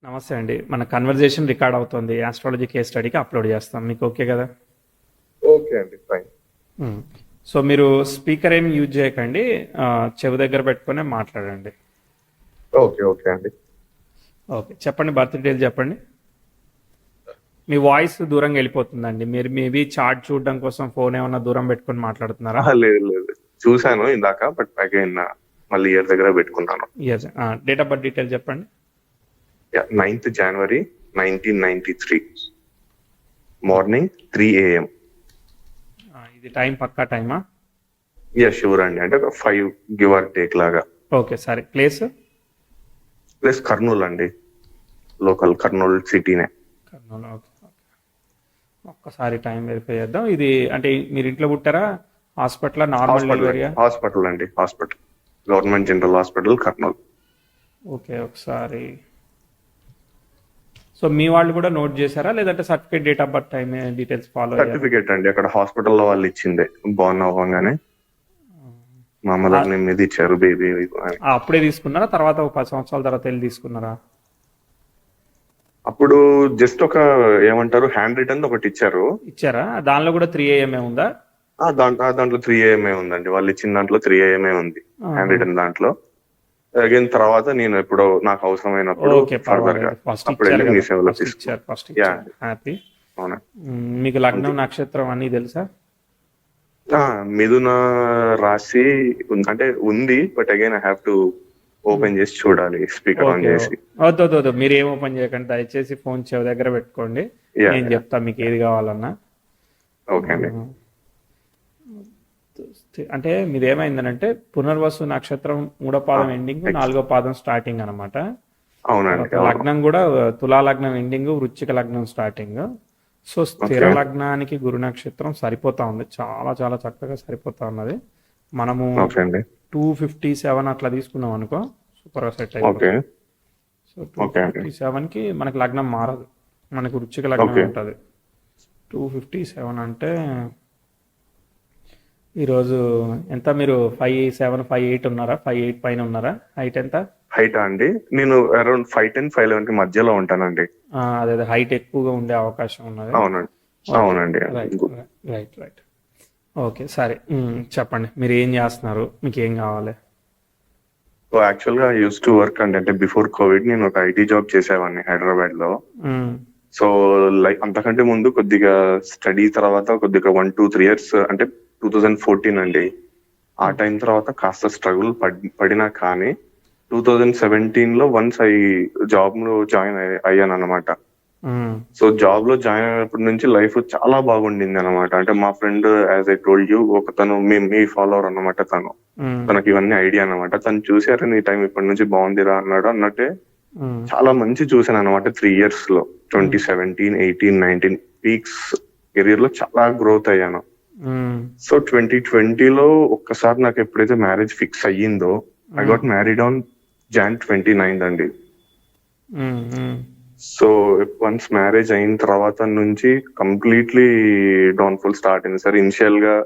నమస్తే అండి. మన కన్వర్జేషన్ రికార్డ్ అవుతుంది. ఆస్ట్రాలజీ కేస్ స్టడీకి అప్లోడ్ చేస్తాం. మీకు ఓకే కదా? ఓకే అండి, ఫైన్. మ్మ్. సో మీరు స్పీకర్ ఏం యూజ్ చేయకండి. చెవి దగ్గర పెట్టుకునే మాట్లాడండి. ఓకే ఓకే అండి. ఓకే, చెప్పండి. బర్త్ డీటెయిల్ చెప్పండి. మీ వాయిస్ దూరంగా వెళ్ళిపోతుందండి. మీరు మేబీ చార్ట్ చూడడం కోసం ఫోన్ ఏమన్నా దూరం పెట్టుకొని మాట్లాడుతున్నారా? లేదు లేదు, చూశాను ఇందాక, బట్ అగైన్ మళ్ళీ ఇయర్ దగ్గర పెట్టుకున్నాను. Yes. Date of birth detail చెప్పండి. 9th January 1993, morning 3 AM. ఇది టైం పక్కా టైమా? షూర్ అండి, అంటే 5 గివ్ ఆర్ టేక్ లాగా. ఓకే, సరే. ప్లేస్? ప్లస్ కర్నూలు అండి, లోకల్ కర్నూలు సిటీనే. కర్నూలు. ఓకే ఓకే, ఒక్కసారి టైం వెరిఫై చేద్దాం. ఇది అంటే మీరు ఇంట్లో పుట్టారా, హాస్పిటల్, నార్మల్ డెలివరీయా? హాస్పిటల్ అండి, hospital, government general hospital Kurnool. Okay, ఒకసారి. సో మీ వాళ్ళు కూడా నోట్ చేశారా, లేదంటే certificate, date of birth, time details follow అయ్యారా? సర్టిఫికేట్ అండి, అక్కడ హాస్పిటల్లో వాళ్ళు ఇచ్చిందే, బాగున్న అవ్వగానే మా మదర్ నేమ్ మీద ఇచ్చారు, బేబీ అని. అప్పుడే తీసుకున్నారా, తర్వాత ఒక 10 సంవత్సరాల తర్వాత వెళ్ళి తీసుకున్నారా? అప్పుడు జస్ట్ ఒక ఏమంటారు, హ్యాండ్ రిటర్న్ ఒకటి ఇచ్చారు. ఇచ్చారా? దానిలో కూడా 3 AM ఉందా? దాంట్లో 3 AM ఉంది, వాళ్ళు ఇచ్చిన దాంట్లో 3 AM ఉంది, హ్యాండ్ రిటర్న్ దాంట్లో. అగైన్ తర్వాత నేను ఎప్పుడో నాకు అవసరమైనప్పుడు ఓకే, ఫర్దర్ గా ఫస్ట్ అప్పుడు వెళ్ళి మీ సేవలో ఇచ్చారు. First yeah, happy. అవునా. మీకు లగ్నం, నక్షత్రం అన్నీ తెలుసా? మిథున రాశి అంటే ఉంది, but again I have to open చేసి చూడాలి, స్పీకర్ ఆన్ చేసి. వద్దు, మీరు ఏం ఓపెన్ చేయకండి, దయచేసి ఫోన్ చెవి దగ్గర పెట్టుకోండి. Yeah, నేను చెప్తా మీకు ఏది కావాలన్నా. ఓకే అండి. అంటే మీది ఏమైందనంటే పునర్వసు నక్షత్రం 3వ పాదం ఎండింగ్, 4వ పాదం స్టార్టింగ్ అనమాట. అవునండి. లగ్నం కూడా తులా లగ్నం ఎండింగ్, వృశ్చిక లగ్నం స్టార్టింగ్. సో స్థిర లగ్నానికి గురు నక్షత్రం సరిపోతా ఉంది, చాలా చాలా చక్కగా సరిపోతా ఉన్నది. మనము 257 అట్లా తీసుకున్నాం అనుకో, సూపర్ గా సెట్ అయిపోతుంది. సో 257కి మనకి లగ్నం మారదు, మనకి వృశ్చిక లగ్నం ఉంటుంది. 257 అంటే ఈరోజు ఎంత? మీరు 5'7", 5'8" ఉన్నారా? 5'8" పైన ఉన్నారా? హైట్ ఎంత? హైట్ అండి, నేను అరౌండ్ 5'10", 5'11" మధ్యలో ఉంటానండి. అదే హైట్ ఎక్కువగా ఉండే అవకాశం ఉన్నది. అవునండి. రైట్. ఓకే, సరే. చెప్పండి, మీరు ఏం చేస్తున్నారు, మీకు ఏం కావాలి? సో యాక్చువల్ గా యూస్ టు వర్క్ అండి, అంటే బిఫోర్ కోవిడ్ నేను ఒక ఐటీ జాబ్ చేసేవాడిని హైదరాబాద్ లో. సో లైక్ అంతకంటే ముందు కొద్దిగా స్టడీ తర్వాత కొద్దిగా 1-2-3 years, అంటే 2014 అండి. ఆ టైం తర్వాత కాస్త స్ట్రగుల్ పడినా కానీ 2017 లో వన్స్ జాబ్ లో జాయిన్ అయ్యాను అనమాట. సో జాబ్ లో జాయిన్ అయినప్పటి నుంచి లైఫ్ చాలా బాగుండింది అనమాట. అంటే మా friend, as I told you, ఒక తను మీ ఫాలోవర్ అనమాట. తనకి ఇవన్నీ ఐడియా అనమాట. తను చూసారు, నీ టైం ఇప్పటి నుంచి బాగుందిరా అన్నాడు. అన్నట్టే చాలా మంచి చూసాను అనమాట. 3 years లో 2017, 18, 19 పీక్స్ కెరీర్ లో చాలా గ్రోత్ అయ్యాను. సో 2020లో ఒక్కసారి నాకు ఎప్పుడైతే మ్యారేజ్ ఫిక్స్ అయ్యిందో, I got married on Jan 29 అండి. సో వన్స్ మ్యారేజ్ అయిన తర్వాత నుంచి కంప్లీట్లీ డౌన్ఫాల్ స్టార్ట్ అయింది సార్. ఇనిషియల్ గా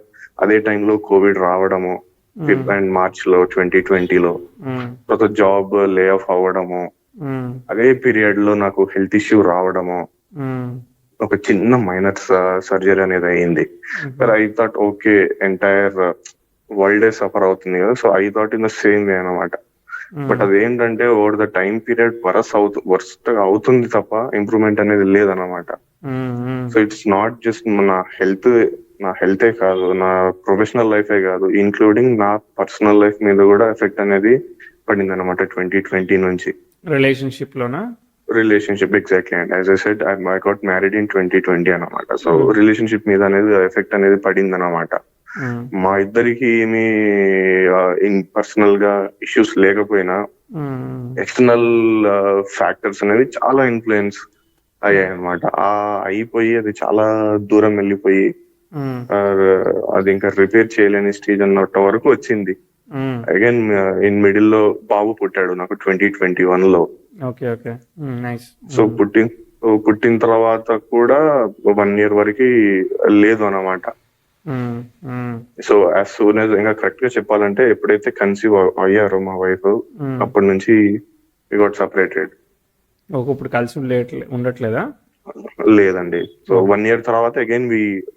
అదే టైంలో కోవిడ్ రావడము, అండ్ March లో 2020లో, తర్వాత జాబ్ లే ఆఫ్ అవ్వడము, అదే పీరియడ్ లో నాకు హెల్త్ ఇష్యూ రావడము, ఒక చిన్న మైనర్ సర్జరీ అనేది అయింది. But I thought okay, entire world suffer అవుతుంది కదా, so I thought in the same way అనమాట. బట్ అదేంటంటే over the time period worst అవుతుంది తప్ప ఇంప్రూవ్మెంట్ అనేది లేదనమాట. సో ఇట్స్ నాట్ జస్ట్ నా హెల్తే కాదు, నా ప్రొఫెషనల్ లైఫే కాదు, ఇంక్లూడింగ్ నా పర్సనల్ లైఫ్ మీద కూడా ఎఫెక్ట్ అనేది పడింది అనమాట 2020 నుంచి. రిలేషన్షిప్ ఎగ్జాక్ట్లీ అండి. As I said, I got married in 2020 అనమాట. సో రిలేషన్షిప్ మీద అనేది ఎఫెక్ట్ అనేది పడింది అనమాట. మా ఇద్దరికి ఏమి పర్సనల్ గా ఇష్యూస్ లేకపోయినా ఎక్స్టర్నల్ ఫ్యాక్టర్స్ అనేది చాలా ఇన్ఫ్లుయెన్స్ అయ్యాయి అనమాట. అయిపోయి అది చాలా దూరం వెళ్ళిపోయి అది ఇంకా రిపేర్ చేయలేని స్టేజ్ అన్నట్టు వరకు వచ్చింది. అగైన్ ఇన్ మిడిల్ లో బాబు పుట్టాడు నాకు 2021 లో. సో పుట్టిన తర్వాత కూడా 1 year వరకు లేదు అన్నమాట. సో యాజ్ సూన్ యాజ్, ఇంకా కరెక్ట్ గా చెప్పాలంటే ఎప్పుడైతే కన్సీవ్ అయ్యారో మా వైఫ్, అప్పటి నుంచి వి గాట్ సెపరేటెడ్. ఇప్పుడు కలిసి ఉండట్లేదా? లేదండి. సో 1 year తర్వాత అగైన్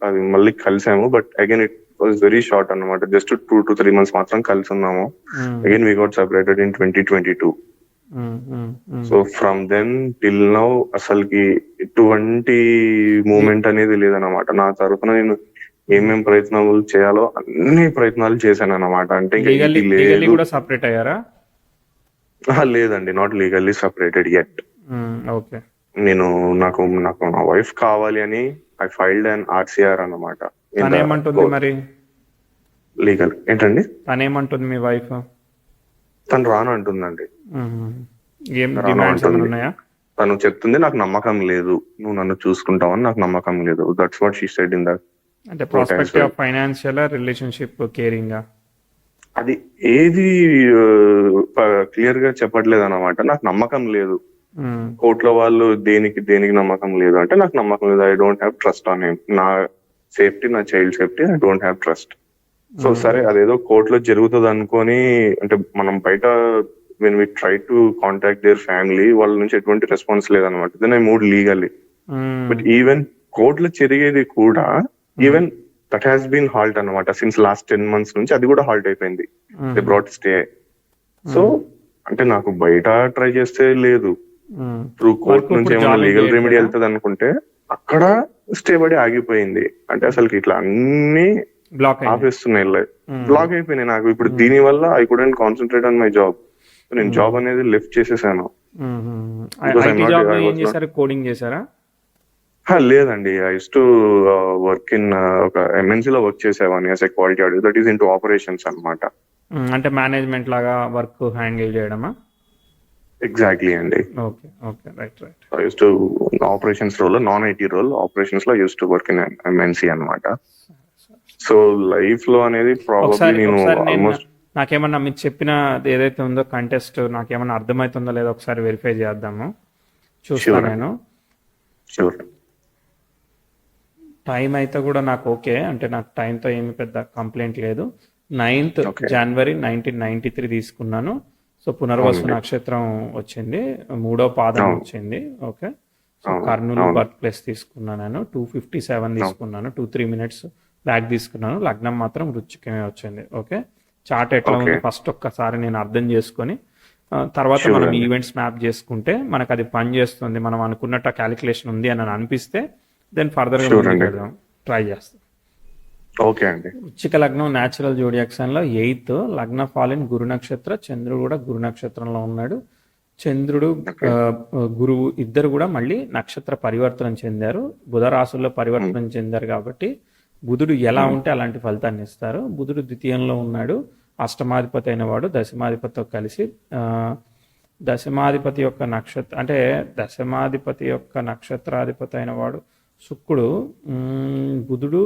అది మళ్ళీ కలిసాము, but again it was very short అన్నమాట. జస్ట్ 2 to 3 months మాత్రం కలిసి ఉన్నాము. Again we got separated in 2022. So from then till now అసలుకి ఎటువంటి మూమెంట్ అనేది లేదన్నమాట. నా తరఫున నేను ఏమేం ప్రయత్నాలు చేయాలో అన్ని ప్రయత్నాలు చేశాను అన్నమాట. అంటే లీగల్లీ కూడా సెపరేట్ అయ్యారా? లేదండి, not legally separated yet. Okay. నాకు నా వైఫ్ కావాలి అని ఐ ఫైల్డ్ అండ్ ఆర్సిఆర్ అన్నమాట. తనేమంటుంది మరి? లీగల్ ఏంటండి? తనేమంటుంది మీ వైఫ్? తను రాను అంటుందండి. ఏం డిమాండ్స్ ఉన్నాయా? తను చెప్తుంది నాకు నమ్మకం లేదు, నువ్వు నన్ను చూసుకుంటావని నాకు నమ్మకం లేదు. That's what she said in that. అంటే prospective of financial relationship caring అది ఏది క్లియర్ గా చెప్పట్లేదు అన్నమాట. నాకు నమ్మకం లేదు. కోర్టులో వాళ్ళు దేనికి నమ్మకం లేదు అంటే నాకు నమ్మకం లేదు. I don't have trust on him. నా సేఫ్టీ, నా child safety, I don't have trust. So సరే అదేదో కోర్టులో జరుగుతుంది అనుకొని, అంటే మనం బయట when we try to contact their family, వాళ్ళ నుంచి ఎటువంటి రెస్పాన్స్ లేదనమాట. Then I move legally. But even కోర్టులో జరిగేది కూడా even that has been halt అనమాట. సిన్స్ లాస్ట్ 10 months నుంచి అది కూడా హాల్ట్ అయిపోయింది. They brought stay. సో అంటే నాకు బయట ట్రై చేస్తే లేదు, త్రూ కోర్ట్ నుంచి ఏమైనా లీగల్ రెమెడీ వెళ్తుంది అనుకుంటే అక్కడ స్టే పడి ఆగిపోయింది. అంటే అసలు ఇట్లా అన్ని ఆపేస్తున్నాయి, బ్లాక్ అయిపోయినాయి నాకు. ఇప్పుడు దీని వల్ల I couldn't concentrate on my job. నేను జాబ్ అనేది లిఫ్ట్ చేసేసాను. లేదండి, I used to work in ఒక ఎంఎన్సీ లో వర్క్ చేసేవాడిని as a quality auditor. That is into operations అన్నమాట. అంటే మేనేజ్మెంట్ లాగా వర్క్ హ్యాండిల్ చేయడమా? ఎగ్జాక్ట్లీ అండి. Okay okay, right right. I used to operations role, non IT role, operations లో used to work in MNC అన్నమాట. So life లో అనేది probably నేను ఆల్మోస్ట్ నాకేమన్నా మీరు చెప్పిన ఏదైతే ఉందో కంటెస్ట్ నాకేమన్నా అర్థమవుతుందో లేదో ఒకసారి వెరిఫై చేద్దాము, చూస్తాను నేను. టైం అయితే కూడా నాకు ఓకే, అంటే నాకు టైంతో ఏమి పెద్ద కంప్లైంట్ లేదు. 9th January 1993 తీసుకున్నాను. సో పునర్వసు నక్షత్రం వచ్చింది, 3వ పాదం వచ్చింది. Okay. So Kurnool birth place తీసుకున్నాను నేను. 2:57 తీసుకున్నాను, 2-3 minutes బ్యాక్ తీసుకున్నాను. లగ్నం మాత్రం వృశ్చికమే వచ్చింది. ఓకే. చార్ట్ ఎట్లా ఉంది ఫస్ట్ ఒక్కసారి నేను అర్థం చేసుకొని తర్వాత మనం ఈవెంట్స్ మ్యాప్ చేసుకుంటే మనకు అది పని చేస్తుంది, మనం అనుకున్నట్టు క్యాలిక్యులేషన్ ఉంది అని అనిపిస్తే దెన్ ఫర్దర్ గా ట్రై చేస్తాం. ఓకే అండి. వృశ్చిక లగ్నం న్యాచురల్ జోడియాక్ సైన్ లో 8th లగ్న ఫాలిన్ గురు నక్షత్ర, చంద్రుడు కూడా గురు నక్షత్రంలో ఉన్నాడు. చంద్రుడు గురువు ఇద్దరు కూడా మళ్ళీ నక్షత్ర పరివర్తనం చెందారు, బుధ రాశుల్లో పరివర్తనం చెందారు. కాబట్టి బుధుడు ఎలా ఉంటే అలాంటి ఫలితాన్ని ఇస్తారు. బుధుడు ద్వితీయంలో ఉన్నాడు, అష్టమాధిపతి అయిన వాడు దశమాధిపతితో కలిసి దశమాధిపతి యొక్క దశమాధిపతి యొక్క నక్షత్రాధిపతి అయిన వాడు శుక్రుడు. బుధుడు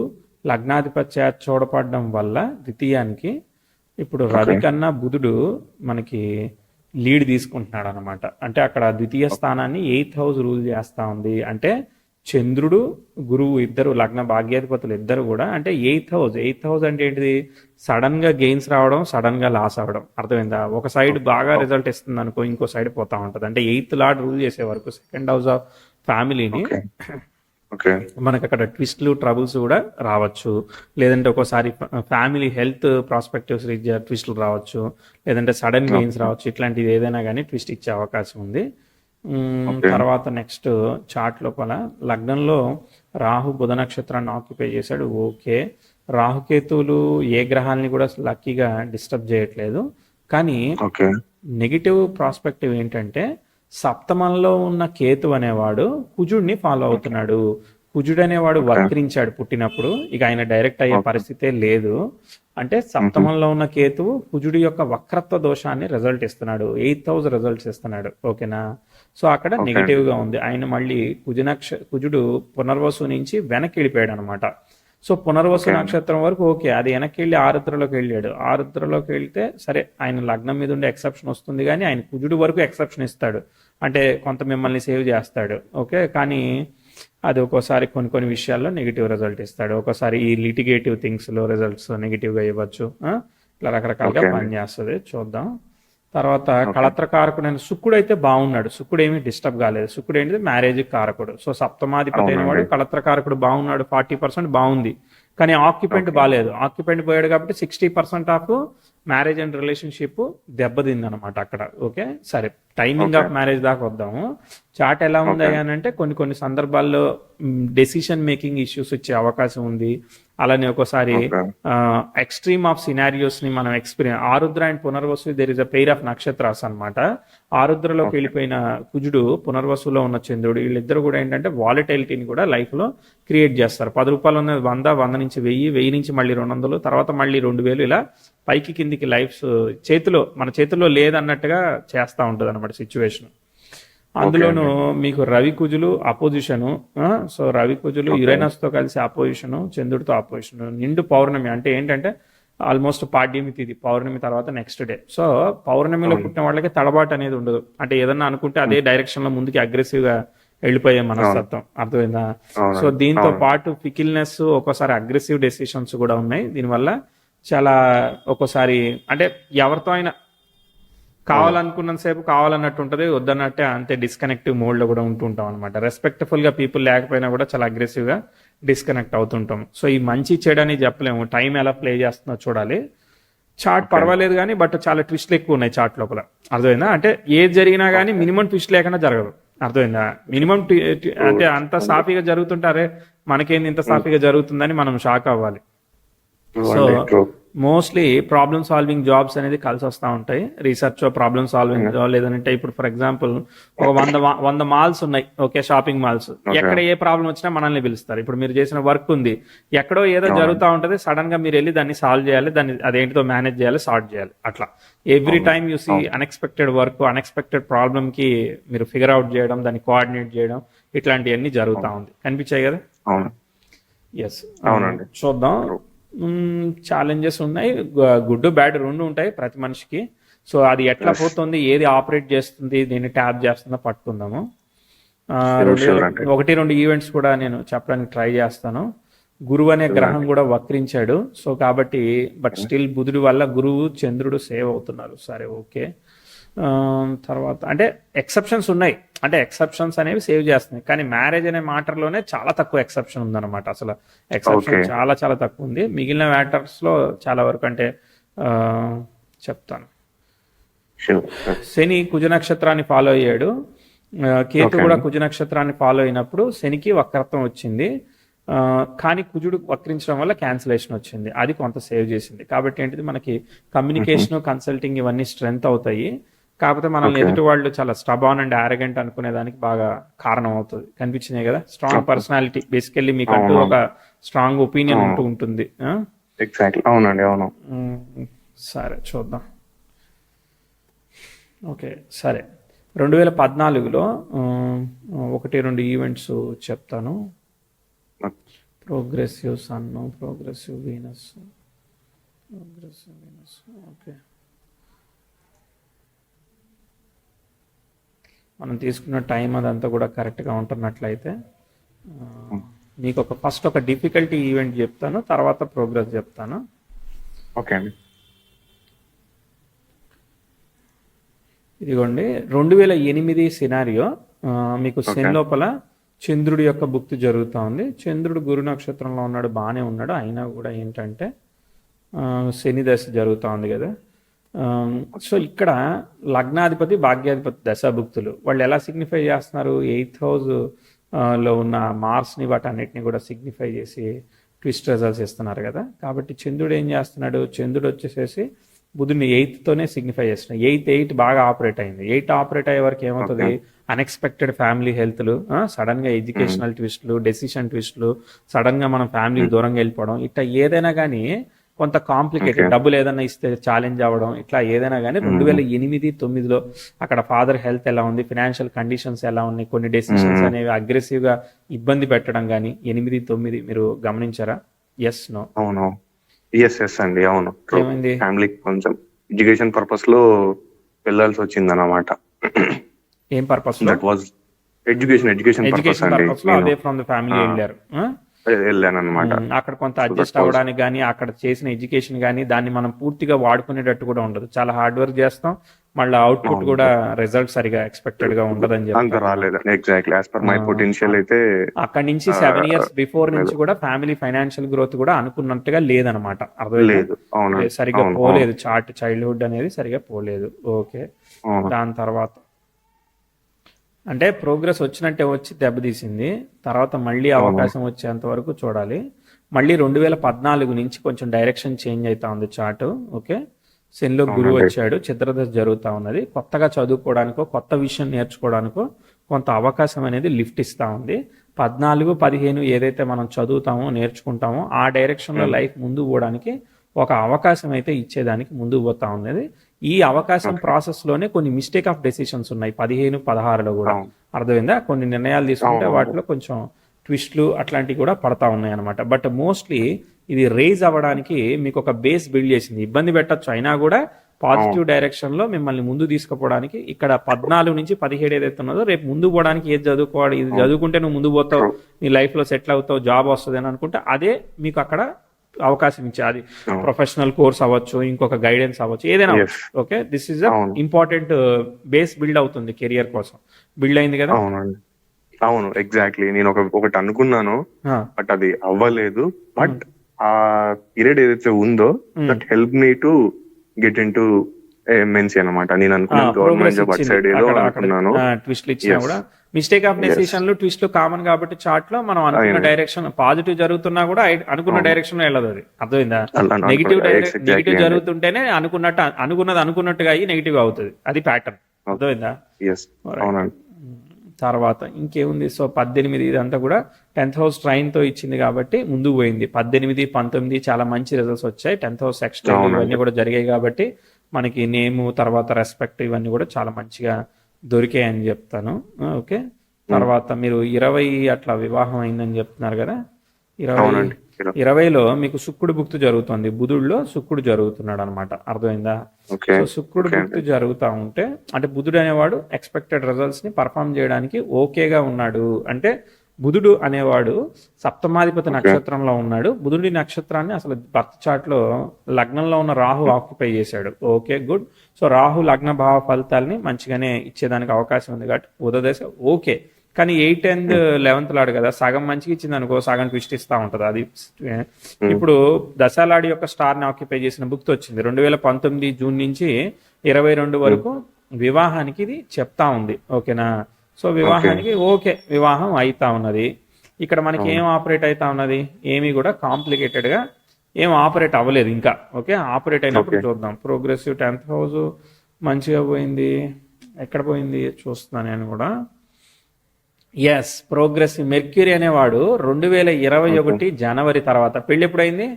లగ్నాధిపత్య చూడపడడం వల్ల ద్వితీయానికి ఇప్పుడు రవి కన్నా బుధుడు మనకి లీడ్ తీసుకుంటున్నాడు అనమాట. అంటే అక్కడ ద్వితీయ స్థానాన్ని 8th house రూల్ చేస్తా ఉంది. అంటే చంద్రుడు గురువు ఇద్దరు లగ్న భాగ్యాధిపతులు ఇద్దరు కూడా, అంటే 8th house అంటే ఏంటిది? సడన్ గా గెయిన్స్ రావడం, సడన్ గా లాస్ అవ్వడం. అర్థమైందా? ఒక సైడ్ బాగా రిజల్ట్ ఇస్తుంది అనుకో, ఇంకో సైడ్ పోతా ఉంటది. అంటే 8th లార్డ్ రూల్ చేసే వరకు 2nd house ఆఫ్ ఫ్యామిలీని మనకు అక్కడ ట్విస్ట్లు, ట్రబుల్స్ కూడా రావచ్చు. లేదంటే ఒక్కోసారి ఫ్యామిలీ హెల్త్ ప్రాస్పెక్టివ్స్ రీత్యా ట్విస్ట్లు రావచ్చు, లేదంటే సడన్ గెయిన్స్ రావచ్చు. ఇట్లాంటిది ఏదైనా కానీ ట్విస్ట్ ఇచ్చే అవకాశం ఉంది. తర్వాత నెక్స్ట్ చార్ట్ లోపల లగ్నంలో రాహు బుధ నక్షత్రాన్ని ఆక్యుపై చేశాడు. ఓకే. రాహుకేతువులు ఏ గ్రహాలని కూడా లక్కీగా డిస్టర్బ్ చేయట్లేదు. కానీ నెగిటివ్ ప్రాస్పెక్టివ్ ఏంటంటే సప్తమంలో ఉన్న కేతు అనేవాడు కుజుడిని ఫాలో అవుతున్నాడు. కుజుడు అనేవాడు వక్రించాడు పుట్టినప్పుడు, ఇక ఆయన డైరెక్ట్ అయ్యే పరిస్థితే లేదు. అంటే సప్తమంలో ఉన్న కేతువు కుజుడి యొక్క వక్రత్వ దోషాన్ని రిజల్ట్ ఇస్తున్నాడు, 8th house రిజల్ట్స్ ఇస్తున్నాడు. ఓకేనా? సో అక్కడ నెగిటివ్ గా ఉంది. ఆయన మళ్ళీ కుజుడు పునర్వసు నుంచి వెనక్కి వెళ్ళిపోయాడు అనమాట. సో పునర్వసు నక్షత్రం వరకు ఓకే, అది వెనక్కి వెళ్ళి ఆరుద్రలోకి వెళ్ళాడు. ఆరుద్రలోకి వెళ్తే సరే ఆయన లగ్నం మీద ఉండే ఎక్సెప్షన్ వస్తుంది, కానీ ఆయన కుజుడు వరకు ఎక్సెప్షన్ ఇస్తాడు. అంటే కొంత మిమ్మల్ని సేవ్ చేస్తాడు. ఓకే. కానీ అది ఒక్కోసారి కొన్ని విషయాల్లో నెగిటివ్ రిజల్ట్ ఇస్తాడు. ఒక్కోసారి ఈ లిటిగేటివ్ థింగ్స్ లో రిజల్ట్స్ నెగిటివ్ గా ఇవ్వచ్చు. ఇట్లా రకరకాలుగా పనిచేస్తుంది. చూద్దాం. తర్వాత కళత్ర కారకుడు శుక్రుడు అయితే బాగున్నాడు, శుక్రుడు ఏమీ డిస్టర్బ్ కాలేదు. శుక్రుడు ఏంటిది మ్యారేజ్ కారకుడు. సో సప్తమాధిపతి అయిన వాడు కళత్ర కారకుడు బాగున్నాడు, 40% బాగుంది. కానీ ఆక్యుపెంట్ బాగాలేదు, ఆక్యుపెంట్ పోయాడు కాబట్టి 60% ఆఫ్ మ్యారేజ్ అండ్ రిలేషన్షిప్ దెబ్బతింది అనమాట అక్కడ. ఓకే సరే, టైమింగ్ ఆఫ్ మ్యారేజ్ దాకా వద్దాము. చార్ట్ ఎలా ఉంది అని అంటే కొన్ని సందర్భాల్లో డెసిషన్ మేకింగ్ ఇష్యూస్ వచ్చే అవకాశం ఉంది. అలానే ఒక్కోసారి ఎక్స్ట్రీమ్ ఆఫ్ సినారియోస్ ని మనం experience. Arudra and Punarvasu there is a pair of నక్షత్రాస్ అనమాట. ఆరుద్రలోకి వెళ్ళిపోయిన కుజుడు, పునర్వసులో ఉన్న చంద్రుడు, వీళ్ళిద్దరు కూడా ఏంటంటే వాలిటైలిటీని కూడా లైఫ్ లో క్రియేట్ చేస్తారు. 10 రూపాయలు ఉన్నది 100, 100 నుంచి 1000, 1000 నుంచి మళ్ళీ 200, తర్వాత మళ్ళీ 2000, ఇలా పైకి కిందికి లైఫ్స్ మన చేతిలో లేదన్నట్టుగా చేస్తూ ఉంటుంది అనమాట సిచ్యువేషన్. అందులోనూ మీకు రవి కుజులు అపోజిషను. సో రవి కుజులు యురేనస్ తో కలిసి అపోజిషను, చంద్రుడితో అపోజిషన్. నిండు పౌర్ణమి అంటే ఏంటంటే ఆల్మోస్ట్ పాడ్యమి తిథి, పౌర్ణమి తర్వాత నెక్స్ట్ డే. సో పౌర్ణమిలో పుట్టిన వాళ్ళకి తడబాటు అనేది ఉండదు. అంటే ఏదన్నా అనుకుంటే అదే డైరెక్షన్ లో ముందుకి అగ్రెసివ్ గా వెళ్ళిపోయే మనస్తత్వం, అర్థమైందా? సో దీంతో పాటు ఫికిల్నెస్, ఒక్కోసారి అగ్రెసివ్ డెసిషన్స్ కూడా ఉన్నాయి. దీనివల్ల చాలా ఒక్కోసారి అంటే ఎవరితో అయినా కావాలనుకున్నంతసేపు కావాలన్నట్టు ఉంటుంది, వద్దన్నట్టే అంతే డిస్కనెక్టివ్ మోడ్ లో కూడా ఉంటుంటాం అనమాట. రెస్పెక్ట్ఫుల్ గా పీపుల్ లేకపోయినా కూడా చాలా అగ్రెసివ్ గా డిస్కనెక్ట్ అవుతుంటాం. సో ఈ మంచి చెడు అని చెప్పలేము, టైం ఎలా ప్లే చేస్తుందో చూడాలి. చార్ట్ పర్వాలేదు కానీ బట్ చాలా ట్విస్ట్లు ఎక్కువ ఉన్నాయి చార్ట్ లోపల, అర్థమైందా? అంటే ఏది జరిగినా కానీ మినిమం ట్విస్ట్ లేకుండా జరగదు, అర్థమైందా? మినిమం అంటే అంత సాఫీగా జరుగుతుంటారే, మనకేంది ఇంత సాఫీగా జరుగుతుందని మనం షాక్ అవ్వాలి. So mostly problem solving jobs అనేది కలిసి వస్తూ ఉంటాయి. రీసెర్చ్ ప్రాబ్లమ్ సాల్వింగ్ జాబ్, లేదంటే ఇప్పుడు ఫర్ ఎగ్జాంపుల్ ఒక 100 మాల్స్ ఉన్నాయి, ఓకే, షాపింగ్ మాల్స్. ఎక్కడ ఏ ప్రాబ్లం వచ్చినా మనల్ని పిలుస్తారు. ఇప్పుడు మీరు చేసిన వర్క్ ఉంది, ఎక్కడో ఏదో జరుగుతూ ఉంటుంది, సడన్ గా మీరు వెళ్ళి దాన్ని సాల్వ్ చేయాలి, దాన్ని అదేంటితో మేనేజ్ చేయాలి, సార్ట్ చేయాలి. అట్లా every time you see unexpected work, unexpected problem కి మీరు ఫిగర్ అవుట్ చేయడం, దాన్ని కోఆర్డినేట్ చేయడం, ఇట్లాంటివన్నీ జరుగుతూ ఉంది. కనిపించాయి కదా? ఎస్, చూద్దాం. ఛాలెంజెస్ ఉన్నాయి, గుడ్ బ్యాడ్ రెండు ఉంటాయి ప్రతి మనిషికి. సో అది ఎట్లా పోతుంది, ఏది ఆపరేట్ చేస్తుంది, దీన్ని ట్యాప్ చేస్తుందో పట్టుకుందాము. 1-2 ఈవెంట్స్ కూడా నేను చెప్పడానికి ట్రై చేస్తాను. గురువు అనే గ్రహం కూడా వక్రించాడు. సో కాబట్టి బట్ స్టిల్ బుధుడి వల్ల గురువు చంద్రుడు సేవ్ అవుతున్నారు. సరే, ఓకే. తర్వాత అంటే ఎక్సెప్షన్స్ ఉన్నాయి, అంటే ఎక్సెప్షన్స్ అనేవి సేవ్ చేస్తున్నాయి. కానీ మ్యారేజ్ అనే మ్యాటర్లోనే చాలా తక్కువ ఎక్సెప్షన్ ఉందన్నమాట. అసలు ఎక్సెప్షన్ చాలా చాలా తక్కువ ఉంది. మిగిలిన మ్యాటర్స్ లో చాలా వరకు అంటే చెప్తాను. శని కుజ నక్షత్రాన్ని ఫాలో అయ్యాడు, కేతు కూడా కుజ నక్షత్రాన్ని ఫాలో అయినప్పుడు శనికి వక్రత్వం వచ్చింది. కానీ కుజుడు వక్రించడం వల్ల క్యాన్సిలేషన్ వచ్చింది, అది కొంత సేవ్ చేసింది. కాబట్టి ఏంటిది, మనకి కమ్యూనికేషన్, కన్సల్టింగ్ ఇవన్నీ స్ట్రెంగ్త్ అవుతాయి. కాకపోతే మనల్ని ఎదుటి వాళ్ళు చాలా స్టబాన్ అండ్ ఆరగెంట్ అనుకునే దానికి బాగా కారణం అవుతుంది. కనిపించినాయి కదా? స్ట్రాంగ్ పర్సనాలిటీ, బేసికల్లీ మీకు అంటూ ఒక స్ట్రాంగ్ ఒపీనియన్ ఉంటూ ఉంటుంది. సరే చూద్దాం. ఓకే సరే, 2014లో 1-2 ఈవెంట్స్ చెప్తాను. Progressive sun, progressive Venus, okay. మనం తీసుకున్న టైం అదంతా కూడా కరెక్ట్గా ఉంటున్నట్లయితే మీకు ఫస్ట్ ఒక డిఫికల్టీ ఈవెంట్ చెప్తాను, తర్వాత ప్రోగ్రెస్ చెప్తాను. ఓకే అండి. ఇదిగోండి 2008 సినారియో. మీకు శని లోపల చంద్రుడి యొక్క భుక్తి జరుగుతూ ఉంది. చంద్రుడు గురు నక్షత్రంలో ఉన్నాడు, బాగానే ఉన్నాడు. అయినా కూడా ఏంటంటే శని దశ జరుగుతూ ఉంది కదా. సో ఇక్కడ లగ్నాధిపతి, భాగ్యాధిపతి దశాభుక్తులు వాళ్ళు ఎలా సిగ్నిఫై చేస్తున్నారు? 8th house లో ఉన్న మార్స్ని వాటన్నిటిని కూడా సిగ్నిఫై చేసి ట్విస్ట్ రిజల్ట్స్ ఇస్తున్నారు కదా. కాబట్టి చంద్రుడు ఏం చేస్తున్నాడు? చంద్రుడు వచ్చేసేసి బుధుడిని 8th తోనే సిగ్నిఫై చేస్తున్నాడు. 8 బాగా ఆపరేట్ అయింది. 8 ఆపరేట్ అయ్యే వరకు ఏమవుతుంది? అన్ఎక్స్పెక్టెడ్ ఫ్యామిలీ హెల్త్లు, సడన్ గా ఎడ్యుకేషనల్ ట్విస్ట్లు, డెసిషన్ ట్విస్ట్లు, సడన్ గా మనం ఫ్యామిలీకి దూరంగా వెళ్ళిపోవడం, ఇట్లా ఏదైనా కానీ కొంత కాంప్లికేటెడ్, డబ్బులు ఏదైనా ఇస్తే ఛాలెంజ్ అవ్వడం, ఇట్లా ఏదైనా కానీ 2008-9లో అక్కడ ఫాదర్ హెల్త్ ఎలా ఉంది, ఫినాన్షియల్ కండిషన్స్ ఎలా ఉన్నాయి, కొన్ని డెసిషన్స్ అనేవి అగ్రెసివ్ గా ఇబ్బంది పెట్టడం కానీ 8-9 మీరు గమనించారా? Yes, no? అవును, ఎస్ అండి, అవును. ఏమైంది? ఫ్యామిలీ కొంచెం ఎడ్యుకేషన్ పర్పస్ లో వెళ్ళాల్సి వచ్చింది అన్నమాట. ఏం purpose? That was education purpose లో అవే ఫ్రమ్ ద ఫ్యామిలీ వెళ్ళారు. వెళ్ళాను అనమాట. అక్కడ కొంత అడ్జస్ట్ అవ్వడానికి కానీ అక్కడ చేసిన ఎడ్యుకేషన్ కానీ దాన్ని మనం పూర్తిగా వాడుకునేటట్టు కూడా ఉండదు. చాలా హార్డ్ వర్క్ చేస్తాం, మళ్ళీ అవుట్పుట్ కూడా రిజల్ట్ సరిగా ఎక్స్పెక్టెడ్ గా ఉండదని అంత రాలేదు. Exactly as per my potential అయితే అక్కడ నుంచి 7 years బిఫోర్ నుంచి కూడా ఫ్యామిలీ ఫైనాన్షియల్ గ్రోత్ కూడా అనుకున్నట్టుగా లేదనమాట. లేదు. అర్థమైంది, సరిగా పోలేదు, చైల్డ్హుడ్ అనేది సరిగా పోలేదు. ఓకే, దాని తర్వాత అంటే ప్రోగ్రెస్ వచ్చినట్టే వచ్చి దెబ్బతీసింది. తర్వాత మళ్ళీ అవకాశం వచ్చేంత వరకు చూడాలి. మళ్ళీ 2014 నుంచి కొంచెం డైరెక్షన్ చేంజ్ అవుతా ఉంది చార్ట్. ఓకే, శనిలో గురువు వచ్చాడు, చిత్రదశ జరుగుతూ ఉన్నది. కొత్తగా చదువుకోవడానికో కొత్త విషయం నేర్చుకోవడానికో కొంత అవకాశం అనేది లిఫ్ట్ ఇస్తూ ఉంది. 14, 15 ఏదైతే మనం చదువుతామో నేర్చుకుంటామో ఆ డైరెక్షన్లో లైఫ్ ముందుకు పోవడానికి ఒక అవకాశం అయితే ఇచ్చేదానికి ముందుకు పోతా ఉన్నది. ఈ అవకాశం ప్రాసెస్ లోనే కొన్ని మిస్టేక్ ఆఫ్ డెసిషన్స్ ఉన్నాయి 15, 16లో కూడా. అర్థమైందా? కొన్ని నిర్ణయాలు తీసుకుంటే వాటిలో కొంచెం ట్విస్ట్లు అట్లాంటివి కూడా పడతా ఉన్నాయి అనమాట. బట్ మోస్ట్లీ ఇది రేజ్ అవ్వడానికి మీకు ఒక బేస్ బిల్డ్ చేసింది. ఇబ్బంది పెట్టచ్చు, అయినా కూడా పాజిటివ్ డైరెక్షన్ లో మిమ్మల్ని ముందు తీసుకుపోవడానికి ఇక్కడ 14 నుంచి 17 ఏదైతే ఉన్నదో రేపు ముందు పోవడానికి ఏది చదువుకోవాలి, ఇది చదువుకుంటే నువ్వు ముందు పోతావు, నీ లైఫ్ లో సెటిల్ అవుతావు, జాబ్ వస్తుంది అని అనుకుంటే అదే మీకు అక్కడ అవకాశం ఇచ్చే, అది ప్రొఫెషనల్ కోర్స్ అవ్వచ్చు, ఇంకొక గైడెన్స్ అవ్వచ్చు, ఏదైనా. Okay, this is important base build అవుతుంది కెరియర్ కోసం. బిల్డ్ అయింది కదా. అవును, ఎగ్జాక్ట్లీ. నేను ఒకటి అనుకున్నాను, బట్ అది అవ్వలేదు. బట్ ఆ పీరియడ్ ఏదైతే ఉందో that help me to get in to MNC అనమాట. నేను అనుకున్నాను గవర్నమెంట్ జాబ్ అట్ సైడ్ ఏదో అనుకున్నాను. ట్విస్ట్లు ఇచ్చినా కూడా మిస్టేక్ ఆఫ్ డెసిషన్లు ట్విస్ట్లు కామన్ కాబట్టి చార్ట్ లో మనం అనుకున్న డైరెక్షన్ పాజిటివ్ జరుగుతున్నా కూడా అనుకున్న డైరెక్షన్ లో వెళ్ళదు. అది అర్థమైందా? నెగిటివ్ జరుగుతుంటేనే అనుకున్నది అనుకున్నట్టుగా అయ్యి నెగిటివ్ అవుతుంది. అది ప్యాటర్న్. అర్థమైందా? తర్వాత ఇంకేముంది? సో 18 ఇదంతా కూడా 10th హౌస్ ట్రైన్ తో ఇచ్చింది కాబట్టి ముందుకు పోయింది. 18, 19 చాలా మంచి రిజల్ట్స్ వచ్చాయి. 10th హౌస్ ఎక్స్ట్రా ఇవన్నీ కూడా జరిగాయి కాబట్టి మనకి నేము తర్వాత రెస్పెక్ట్ ఇవన్నీ కూడా చాలా మంచిగా దొరికాయని చెప్తాను. ఓకే, తర్వాత మీరు 20 అట్లా వివాహం అయిందని చెప్తున్నారు కదా. 20లో మీకు శుక్రుడు భుక్తి జరుగుతుంది, బుధుడిలో శుక్రుడు జరుగుతున్నాడు అనమాట. అర్థమైందా? సో శుక్రుడు భుక్తి జరుగుతూ ఉంటే అంటే బుధుడు అనేవాడు ఎక్స్పెక్టెడ్ రిజల్ట్స్ ని పర్ఫామ్ చేయడానికి ఓకేగా ఉన్నాడు. అంటే బుధుడు అనేవాడు సప్తమాధిపతి నక్షత్రంలో ఉన్నాడు. బుధుడి నక్షత్రాన్ని అసలు బర్త్ చార్ట్ లో లగ్నంలో ఉన్న రాహు ఆక్యుపై చేశాడు. Okay, good. సో రాహు లగ్న భావ ఫలితాలని మంచిగానే ఇచ్చేదానికి అవకాశం ఉంది కాబట్టి బుధ దశ ఓకే. కానీ 8th and 11th లాడు కదా, సగం మంచిగా ఇచ్చింది అనుకో, సగం ట్విస్ట్ ఇస్తా ఉంటది. అది ఇప్పుడు దశాలాడి యొక్క స్టార్ ని ఆక్యుపై చేసిన భుక్తి వచ్చింది 2019 జూన్ నుంచి 22 వరకు వివాహానికి ఇది చెప్తా ఉంది. ఓకేనా? సో వివాహానికి ఓకే, వివాహం అయితా ఉన్నది. ఇక్కడ మనకి ఏం ఆపరేట్ అవుతా ఉన్నది, ఏమీ కూడా కాంప్లికేటెడ్ గా ఏం ఆపరేట్ అవ్వలేదు ఇంకా. ఓకే, ఆపరేట్ అయినప్పుడు చూద్దాం. ప్రోగ్రెసివ్ 10th హౌస్ మంచిగా పోయింది. ఎక్కడ పోయింది చూస్తున్నాను నేను కూడా. ఎస్, ప్రోగ్రెసివ్ మెర్క్యూరీ అనేవాడు 2021 జనవరి తర్వాత. పెళ్లి ఎప్పుడైంది?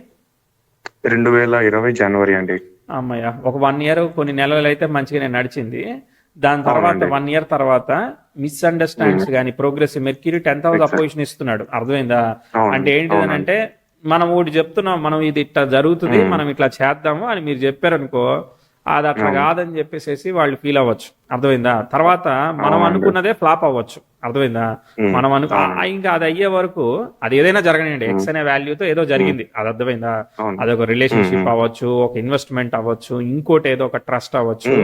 2020 జనవరి అండి. అమ్మయ్య, ఒక 1 year కొన్ని నెలలు అయితే మంచిగానే నడిచింది. దాని తర్వాత 1 year తర్వాత మిస్అండర్స్టాండ్స్ కానీ progressive mercury 10th house opposition ఇస్తున్నాడు. అర్థమైందా? అంటే ఏంటిదనంటే మనం ఒకటి చెప్తున్నాం, మనం ఇది ఇట్లా జరుగుతుంది, మనం ఇట్లా చేద్దాము అని మీరు చెప్పారనుకో, అది అట్లా కాదని చెప్పేసి వాళ్ళు ఫీల్ అవ్వచ్చు. అర్థమైందా? తర్వాత మనం అనుకున్నదే ఫ్లాప్ అవ్వచ్చు. అర్థమైందా? మనం ఇంకా అది అయ్యే వరకు అది ఏదైనా జరగనండి, ఎక్స్ అనే వాల్యూతో ఏదో జరిగింది, అది అర్థమైందా? అదొక రిలేషన్షిప్ అవ్వచ్చు, ఒక ఇన్వెస్ట్మెంట్ అవ్వచ్చు, ఇంకోటి ఏదో ఒక ట్రస్ట్ అవ్వచ్చు,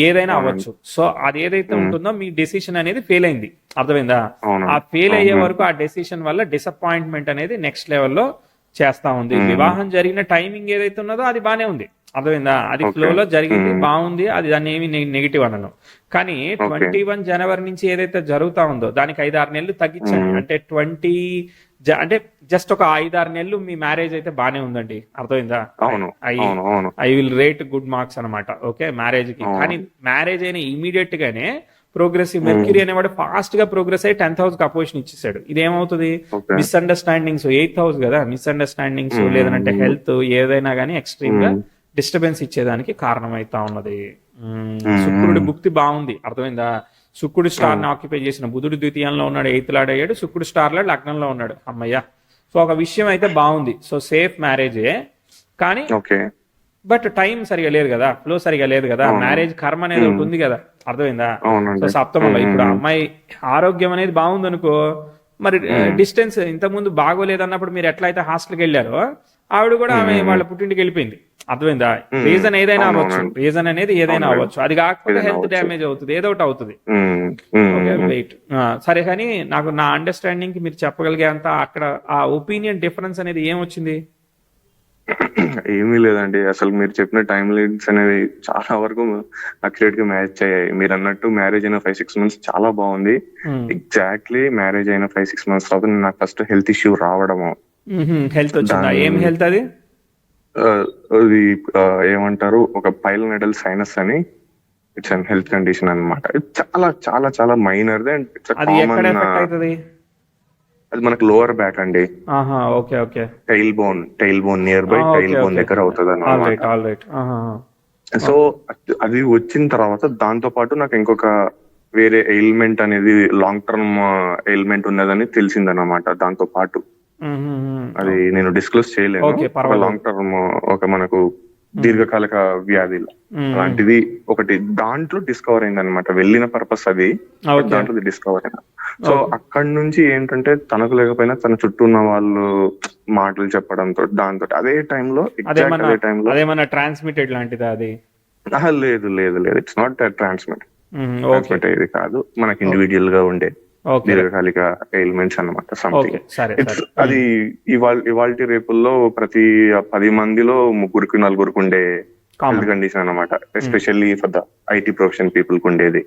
ఏదైనా అవ్వచ్చు. సో అది ఏదైతే ఉంటుందో మీ డెసిషన్ అనేది ఫెయిల్ అయింది. అర్థమైందా? ఆ ఫెయిల్ అయ్యే వరకు ఆ డెసిషన్ వల్ల డిసప్పాయింట్మెంట్ అనేది నెక్స్ట్ లెవెల్లో చేస్తా ఉంది. వివాహం జరిగిన టైమింగ్ ఏదైతే ఉన్నదో అది బానే ఉంది. అర్థమైందా? అది ఫ్లోలో జరిగింది, బాగుంది, అది దాన్ని ఏమి నెగిటివ్ అనను. కానీ 21 జనవరి నుంచి ఏదైతే జరుగుతా ఉందో దానికి 5-6 నెలలు తగ్గించండి. అంటే అంటే జస్ట్ ఒక 5-6 నెలలు మీ మ్యారేజ్ అయితే బానే ఉందండి. అర్థమైందా? I will rate good marks అనమాట. ఓకే, మ్యారేజ్ కి. కానీ మ్యారేజ్ అయిన ఇమీడియట్ గానే ప్రోగ్రెసివ్ మెర్క్యూరీ అనేవాడు ఫాస్ట్ గా ప్రోగ్రెస్ అయ్యి 10th హౌస్ కి అపోజిషన్ ఇచ్చేసాడు. ఇదేమవుతుంది? మిస్అండర్స్టాండింగ్స్, 8th హౌస్ కదా, మిస్అండర్స్టాండింగ్స్ లేదంటే హెల్త్ ఏదైనా కానీ ఎక్స్ట్రీమ్ గా డిస్టర్బెన్స్ ఇచ్చేదానికి కారణమైతా ఉన్నది. శుక్రుడి భుక్తి బాగుంది. అర్థమైందా? శుక్రుడు స్టార్ ని ఆక్యుపై చేసిన బుధుడు ద్వితీయంలో ఉన్నాడు, 8th లాడ్ అయ్యాడు. శుక్రుడు స్టార్ లాడ్ లగ్నంలో ఉన్నాడు. అమ్మయ్య, సో ఒక విషయం అయితే బాగుంది. సో సేఫ్ మ్యారేజే, కానీ బట్ టైం సరిగా లేదు కదా, ఫ్లో సరిగా లేదు కదా. మ్యారేజ్ కర్మ అనేది ఒకటి ఉంది కదా. అర్థమైందా? సో సప్తమంలో ఇప్పుడు అమ్మాయి ఆరోగ్యం అనేది బాగుంది అనుకో, మరి డిస్టెన్స్ ఇంతకుముందు బాగోలేదన్నప్పుడు మీరు ఎట్లయితే హాస్టల్కి వెళ్ళారో ఆవిడ కూడా ఆమె వాళ్ళ పుట్టింటికి వెళ్ళిపోయింది. అర్థమైందా? రీజన్ ఏదైనా అవ్వచ్చు, రీజన్ అనేది ఏదైనా అవ్వచ్చు, అది కాకపోతే హెల్త్ డ్యామేజ్ అవుతుంది, ఏదో ఒకటి అవుతుంది. Okay, wait. సరే, కానీ నాకు నా అండర్స్టాండింగ్ కి మీరు చెప్పగలిగే అంత అక్కడ ఆ ఒపీనియన్ డిఫరెన్స్ అనేది ఏమొచ్చింది? ఏమీ లేదండి, అసలు మీరు చెప్పిన టైం లైన్స్ అనేవి చాలా వరకు అక్యురేట్ గా మ్యాచ్ అయ్యాయి. మీరు అన్నట్టు మ్యారేజ్ అయిన 5-6 months చాలా బాగుంది. ఎగ్జాక్ట్లీ మ్యారేజ్ అయిన 5-6 months తర్వాత నాకు ఫస్ట్ హెల్త్ ఇష్యూ రావడము. హెల్త్ వచ్చిందా? ఏం హెల్త్ అది? అది ఏమంటారు, ఒక పైలోనెడల్ సైనస్ అని, ఇట్స్ అన్ హెల్త్ కండిషన్ అన్నమాట. చాలా చాలా చాలా మైనర్. అది ఎక్కడ ఎఫెక్ట్ అవుతుంది? అది మనకు లోవర్ బ్యాక్ అండి. Okay okay. Tile bone near by tile bone దగ్గర అవుతుంది అన్నమాట. సో అది వచ్చిన తర్వాత దాంతో పాటు నాకు ఇంకొక వేరే ఎయిల్మెంట్ అనేది, లాంగ్ టర్మ్ ఎయిల్మెంట్ ఉన్నదని తెలిసిందన్నమాట. దాంతో పాటు అది నేను డిస్క్లోజ్ చేయలేను. లాంగ్ టర్మ్ ఒక మనకు దీర్ఘకాలిక వ్యాధి అలాంటిది ఒకటి దాంట్లో డిస్కవర్ అయింది అనమాట. వెళ్ళిన పర్పస్ అది, దాంట్లో డిస్కవర్ అయింది. సో అక్కడి నుంచి ఏంటంటే తనకు లేకపోయినా తన చుట్టూ ఉన్న వాళ్ళు మాటలు చెప్పడంతో దాంతో అదే టైంలో ట్రాన్స్మిటెడ్ లాంటిదా అది? లేదు లేదు లేదు, ఇట్స్ నాట్ ట్రాన్స్మిట్ ఇది కాదు, మనకి ఇండివిజువల్ గా ఉండే దీర్ఘకాలిక ఎయిల్మెంట్స్ అన్నమాట. సంథింగ్ అది ఇవాల్టి రేపుల్లో ప్రతి 10 మందిలో 3-4 ఉండే హెల్త్ కండిషన్ అన్నమాట. Especially for the IT profession people కు ఉండేది.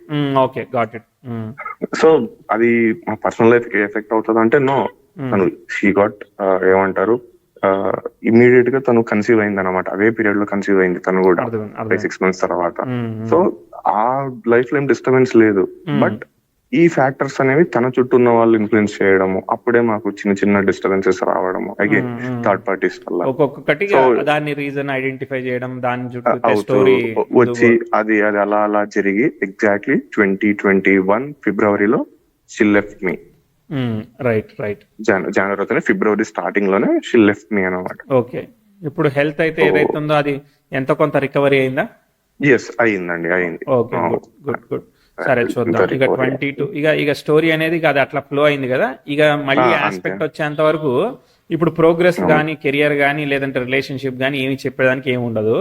సో అది మా పర్సనల్ లైఫ్ కి ఎఫెక్ట్ అవుతుంది అంటే నో, తను షీ గాట్ ఏమంటారు ఇమ్మీడియట్ గా తను కన్సీవ్ అయింది అనమాట. అదే పీరియడ్ లో కన్సీవ్ అయింది తను కూడా 5-6 months తర్వాత. సో ఆ లైఫ్ లో ఏం డిస్టర్బెన్స్ లేదు. బట్ ఈ ఫ్యాక్టర్స్ అనేవి తన చుట్టూ ఉన్న వాళ్ళు ఇన్ఫ్లుయెన్స్ చేయడము, అప్పుడే మాకు చిన్న చిన్న డిస్టర్బెన్సెస్ రావడము అగైన్ థర్డ్ పార్టీస్ వల్ల. ఒక్కొక్కటిగా దాని రీజన్ ఐడెంటిఫై చేయడం, దాని చుట్టూ స్టోరీ వచ్చి అది అలా అలా జరిగి ఎగ్జాక్ట్లీ 2021 ఫిబ్రవరిలో she left me. Right right. January February starting లోనే షీ లెఫ్ట్ మీ అన్నమాట. ఓకే, ఇప్పుడు హెల్త్ అయితే ఏదైతుందో అది ఎంత కొంత రికవరీ అయిందా? ఎస్, అయిందండి, అయింది. Okay, good good. సరే, చూద్దాం. ఇక 22 ఇక స్టోరీ అనేది అది అట్లా ఫ్లో అయింది కదా. ఇక మళ్ళీ ఆస్పెక్ట్ వచ్చేంత వరకు ఇప్పుడు ప్రోగ్రెస్ గానీ, కెరియర్ గానీ, లేదంటే రిలేషన్షిప్ గానీ ఏమి చెప్పేదానికి ఏమి ఉండదు.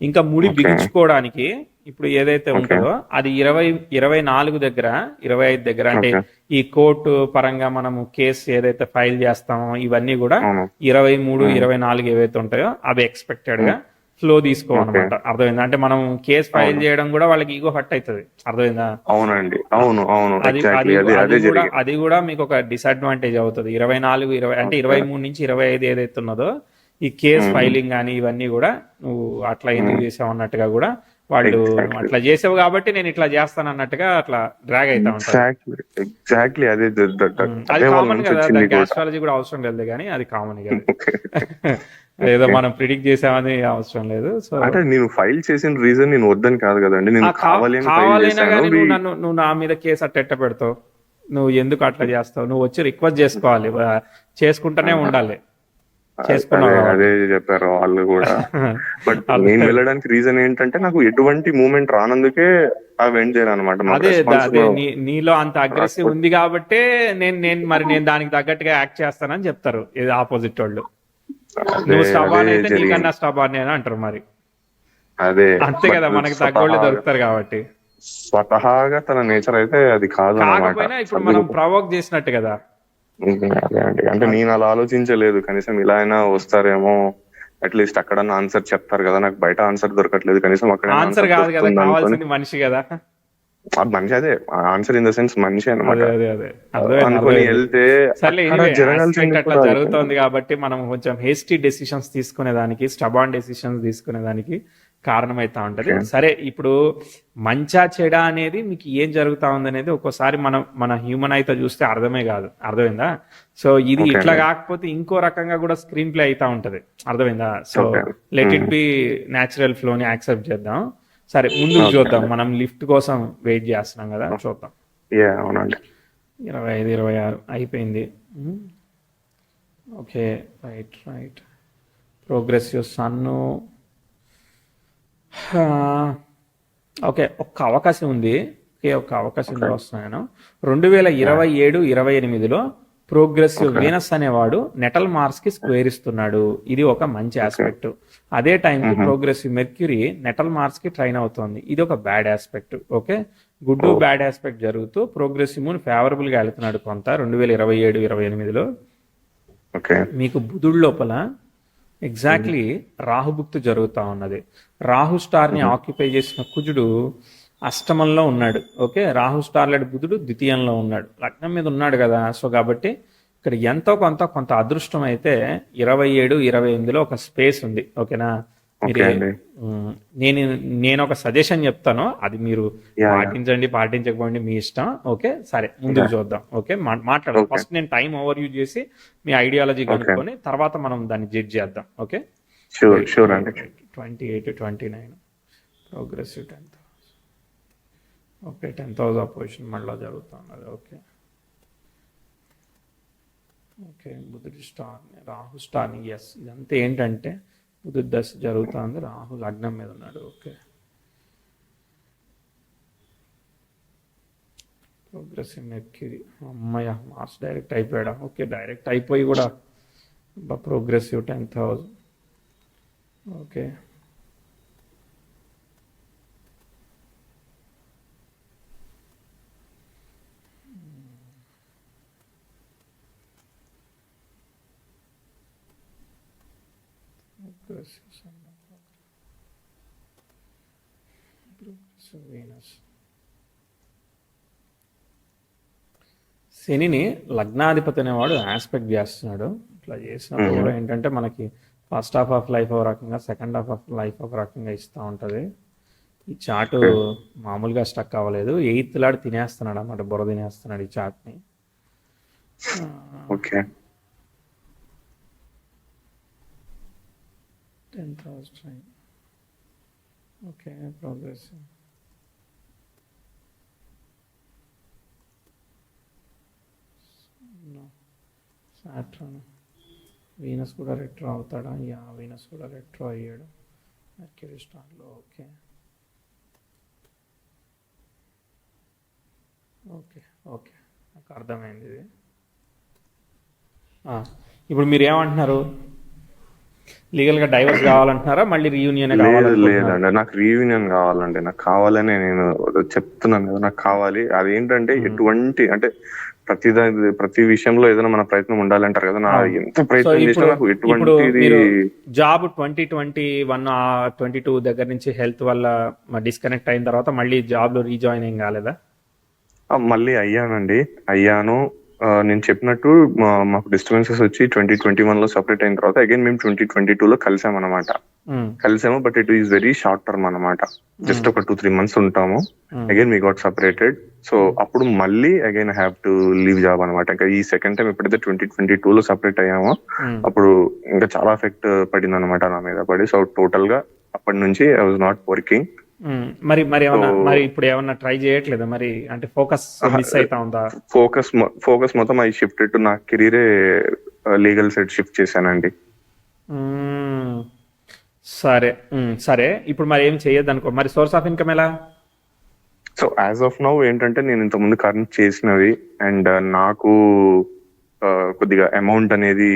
ఇంకా ముడి బిగించుకోవడానికి ఇప్పుడు ఏదైతే ఉంటుందో అది 24 దగ్గర, 25 దగ్గర, అంటే ఈ కోర్టు పరంగా మనము కేసు ఏదైతే ఫైల్ చేస్తామో ఇవన్నీ కూడా 23, 24 ఏవైతే ఉంటాయో అవి ఎక్స్పెక్టెడ్ గా ఫ్లో తీసుకోవాలన్నమాట. అర్థమైందా? అంటే మనం కేసు ఫైల్ చేయడం కూడా వాళ్ళకి ఈగో హట్ అవుతుంది. అర్థమైందా? అవునండి, అవును అవును. అది కూడా మీకు ఒక డిసడ్వాంటేజ్ అవుతుంది. 24, 20 అంటే 23 నుంచి 25 ఏదైతే ఉన్నదో ఈ కేసు ఫైలింగ్ కానీ ఇవన్నీ కూడా నువ్వు అట్లా ఎందుకు చేసావు అన్నట్టుగా కూడా వాళ్ళు అట్లా చేసావు కాబట్టి నేను ఇట్లా చేస్తాను అన్నట్టుగా అట్లా డ్రాగ్ అవుతా ఉంటారు. ఎగ్జాక్ట్లీ అదే. అది కామన్ కదా, దానికి ఆస్ట్రాలజీ కూడా అవసరం లేదు కానీ అది కామన్ కదా. ఏదో మనం ప్రిడిక్ట్ చేసామని అవసరం లేదు. సో అంటే నేను ఫైల్ చేసిన రీజన్ నేను వద్దని కాదు కదండి, నేను కావాలైనా కానీ నువ్వు నా మీద కేసు అట్ట పెడతావు, నువ్వు ఎందుకు అట్లా చేస్తావు? నువ్వు వచ్చి రిక్వెస్ట్ చేసుకోవాలి, చేసుకుంటానే ఉండాలి. అదే చెప్పారు వాళ్ళు కూడా. బట్ నేను వెళ్ళడానికి రీజన్ ఏంటంటే నాకు ఎటువంటి మూమెంట్ రానందుకే అవి ఎండ్ చేయను అనమాట. అదే నీలో అంత అగ్రెసివ్ ఉంది కాబట్టి నేను దానికి తగ్గట్టుగా యాక్ట్ చేస్తానని చెప్తారు ఆపోజిట్ వాళ్ళు. నువ్వు స్టబాన్ అయితే నీకన్నా స్టబాన్ అని అంటారు. మరి అదే అంతే కదా, మనకి తగ్గోళ్ళు దొరుకుతారు కాబట్టి. స్వతహాగా తన నేచర్ అయితే అది కాదు. ఇప్పుడు మనం ప్రవోక్ చేసినట్టు కదా. అదే అండి, అంటే నేను అలా ఆలోచించలేదు. కనీసం ఇలా అయినా వస్తారేమో, అట్లీస్ట్ అక్కడ ఆన్సర్ చెప్తారు కదా, నాకు బయట ఆన్సర్ దొరకట్లేదు, కనీసం అక్కడ ఆన్సర్ కాదు కదా కావాల్సింది, మనిషి కదా. మనిషి, అదే ఆన్సర్ ఇన్ ద సెన్స్ మనిషి అనమాట. అనుకుని వెళ్తే అట్లా జరుగుతుంది కాబట్టి మనం కొంచెం హేస్టీ డెసిషన్స్ తీసుకునేదానికి, స్టబాన్ డెసిషన్స్ తీసుకునేదానికి కారణమైతా ఉంటది. సరే, ఇప్పుడు మంచా చెడా అనేది మీకు ఏం జరుగుతా ఉంది అనేది ఒక్కోసారి మన హ్యూమన్ అయితే చూస్తే అర్థమే కాదు. అర్థమైందా? సో ఇది ఇట్లా కాకపోతే ఇంకో రకంగా కూడా స్క్రీన్ ప్లే అయితా ఉంటది. అర్థమైందా? So let it be natural flow ని యాక్సెప్ట్ చేద్దాం. సరే, ముందుకు చూద్దాం. మనం లిఫ్ట్ కోసం వెయిట్ చేస్తున్నాం కదా, చూద్దాం. 25, 26 అయిపోయింది. Okay, right right. ప్రోగ్రెసివ్ సన్ను. ఓకే, ఒక్క అవకాశం ఉంది. ఒక్క అవకాశం వస్తున్నాను. 2027, 28లో ప్రోగ్రెసివ్ వీనస్ అనేవాడు నెటల్ మార్స్ కి స్క్వేర్ ఇస్తున్నాడు, ఇది ఒక మంచి ఆస్పెక్ట్. అదే టైంకి ప్రోగ్రెసివ్ మెర్క్యూరీ నెటల్ మార్స్ కి ట్రైన్ అవుతోంది, ఇది ఒక bad aspect. Okay, good bad aspect జరుగుతూ ప్రోగ్రెసివ్ మూన్ ఫేవరబుల్ గా వెళ్తున్నాడు కొంత 2027-28లో. మీకు బుధుడు లోపల ఎగ్జాక్ట్లీ రాహుభుక్తి జరుగుతూ ఉన్నది. రాహు స్టార్ ని ఆక్యుపై చేసిన కుజుడు అష్టమంలో ఉన్నాడు. ఓకే, రాహు స్టార్ లెడ్ బుధుడు ద్వితీయంలో ఉన్నాడు, లగ్నం మీద ఉన్నాడు కదా. సో కాబట్టి ఇక్కడ ఎంతో కొంత అదృష్టం అయితే 27-28లో ఒక స్పేస్ ఉంది. ఓకేనా, మీరు నేను ఒక సజెషన్ చెప్తాను, అది మీరు పాటించకపోండి మీ ఇష్టం. ఓకే, సరే ముందుకు చూద్దాం. ఓకే, మాట్లాడదాం. ఫస్ట్ నేను టైం ఓవర్ వ్యూ చేసి మీ ఐడియాలజీ కనుక్కొని తర్వాత మనం దాన్ని జడ్జ్ చేద్దాం. Okay, 28-29 progressive 10,000. ఓకే, 10,000 అపోజిషన్ మళ్ళీ జరుగుతున్నది. ఓకే ఓకే, బుధుడి స్టార్ని రాహు స్టార్ని, ఎస్ ఇదంతా ఏంటంటే బుధుడి దశ జరుగుతుంది, రాహు లగ్నం మీద ఉన్నాడు. ఓకే, ప్రోగ్రెసివ్ మెర్క్యూరీ, అమ్మయ్య మార్స్ డైరెక్ట్ అయిపోయాడా. ఓకే, డైరెక్ట్ అయిపోయి కూడా ప్రోగ్రెసివ్ 10,000. ఓకే, శనిని లగ్నాధిపతి అనేవాడు ఆస్పెక్ట్ చేస్తున్నాడు. ఇట్లా చేసినప్పుడు కూడా ఏంటంటే మనకి ఫస్ట్ హాఫ్ ఆఫ్ లైఫ్ ఒక రకంగా, సెకండ్ హాఫ్ ఆఫ్ లైఫ్ ఒక రకంగా ఇస్తూ ఉంటుంది. ఈ చార్ట్ మామూలుగా స్టక్ అవ్వలేదు, 8th లాడు తినేస్తున్నాడు అన్నమాట, బుర్ర తినేస్తున్నాడు ఈ చార్ట్ని. Okay, 10,000. Okay, progress Saturn, Venus కూడా రెట్రో అవుతాడా? వీనస్ కూడా రెట్రో అయ్యాడు మెర్క్యూరీ స్టార్లో. ఓకే ఓకే ఓకే, నాకు అర్థమైంది ఇది. ఇప్పుడు మీరు ఏమంటున్నారు, లీగల్ గా డైవర్స్ కావాలంటున్నారా, మళ్ళీ రీయూనియన్? లేదండి, నాకు రీయూనియన్ కావాలండి. నాకు కావాలని నేను చెప్తున్నాను కదా, నాకు కావాలి. అదేంటంటే ఎటువంటి అంటే ప్రతి విషయంలో ఏదైనా మన ప్రయత్నం ఉండాలంటారు కదా, నా ఎంత ప్రయత్నం చేసినా నాకు ఎటువంటి జాబ్ 2021-22 దగ్గర నుంచి హెల్త్ వల్ల డిస్కనెక్ట్ అయిన తర్వాత మళ్ళీ జాబ్ లో రీజాయిన్ ఏం కాలేదా? మళ్ళీ అయ్యాను. నేను చెప్పినట్టు మాకు డిస్టర్బెన్సెస్ వచ్చి 2021లో సెపరేట్ అయిన తర్వాత అగైన్ మేము 2022లో కలిసాము. But it is very short term అనమాట, జస్ట్ ఒక 2-3 months ఉంటాము. Again we got separated. So అప్పుడు మళ్ళీ again have to leave job అనమాట. ఇంకా ఈ సెకండ్ టైం ఎప్పుడైతే 2022లో సెపరేట్ అయ్యామో అప్పుడు ఇంకా చాలా ఎఫెక్ట్ పడింది అనమాట నా మీద పడి. సో టోటల్ గా అప్పటి నుంచి ఐ వాజ్ నాట్ వర్కింగ్. మరి ఇప్పుడు ఏమన్నా ట్రై చేయట్లేదా మరి? అంటే ఫోకస్ మిస్ అవుతా ఉందా? ఫోకస్ మొత్తం ఐ షిఫ్టెడ్ టు నా కెరీరే లీగల్ సైడ్ షిఫ్ట్ చేశానండి. సరే ఇప్పుడు మరి ఏం చేయొద్దు అనుకో, మరి సోర్స్ ఆఫ్ ఇన్కమ్ ఎలా? సో యాజ్ ఆఫ్ నౌ ఏంటంటే నేను ఇంత ముందు కరెంట్ చేసినవి అండ్ నాకు కొద్దిగా అమౌంట్ అనేది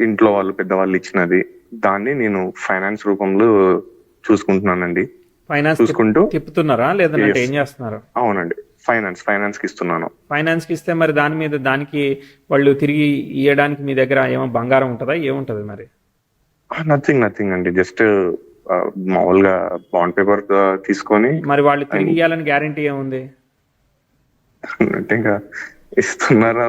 ఇంట్లో వాళ్ళు పెద్దవాళ్ళు ఇచ్చినది, దాన్ని నేను ఫైనాన్స్ రూపంలో చూసుకుంటున్నానండి. ఫైనాన్స్ చూసుకుంటూ తిప్పుతున్నారా లేదంటే ఏం చేస్తున్నారు? అవునండి, ఫైనాన్స్ కి ఇస్తున్నాను. ఫైనాన్స్ కి ఇస్తే మరి దానికి వాళ్ళు తిరిగి ఇవ్వడానికి మీ దగ్గర ఏమో బంగారం ఉంటుందా, ఏముంటది మరి? నథింగ్ అండి, జస్ట్ మామూలుగా బాండ్ పేపర్ తీసుకొని. మరి వాళ్ళు తిరిగి ఇవ్వాలని గ్యారంటీ ఏముంది? అంటే ఇంకా ఇస్తున్నారా,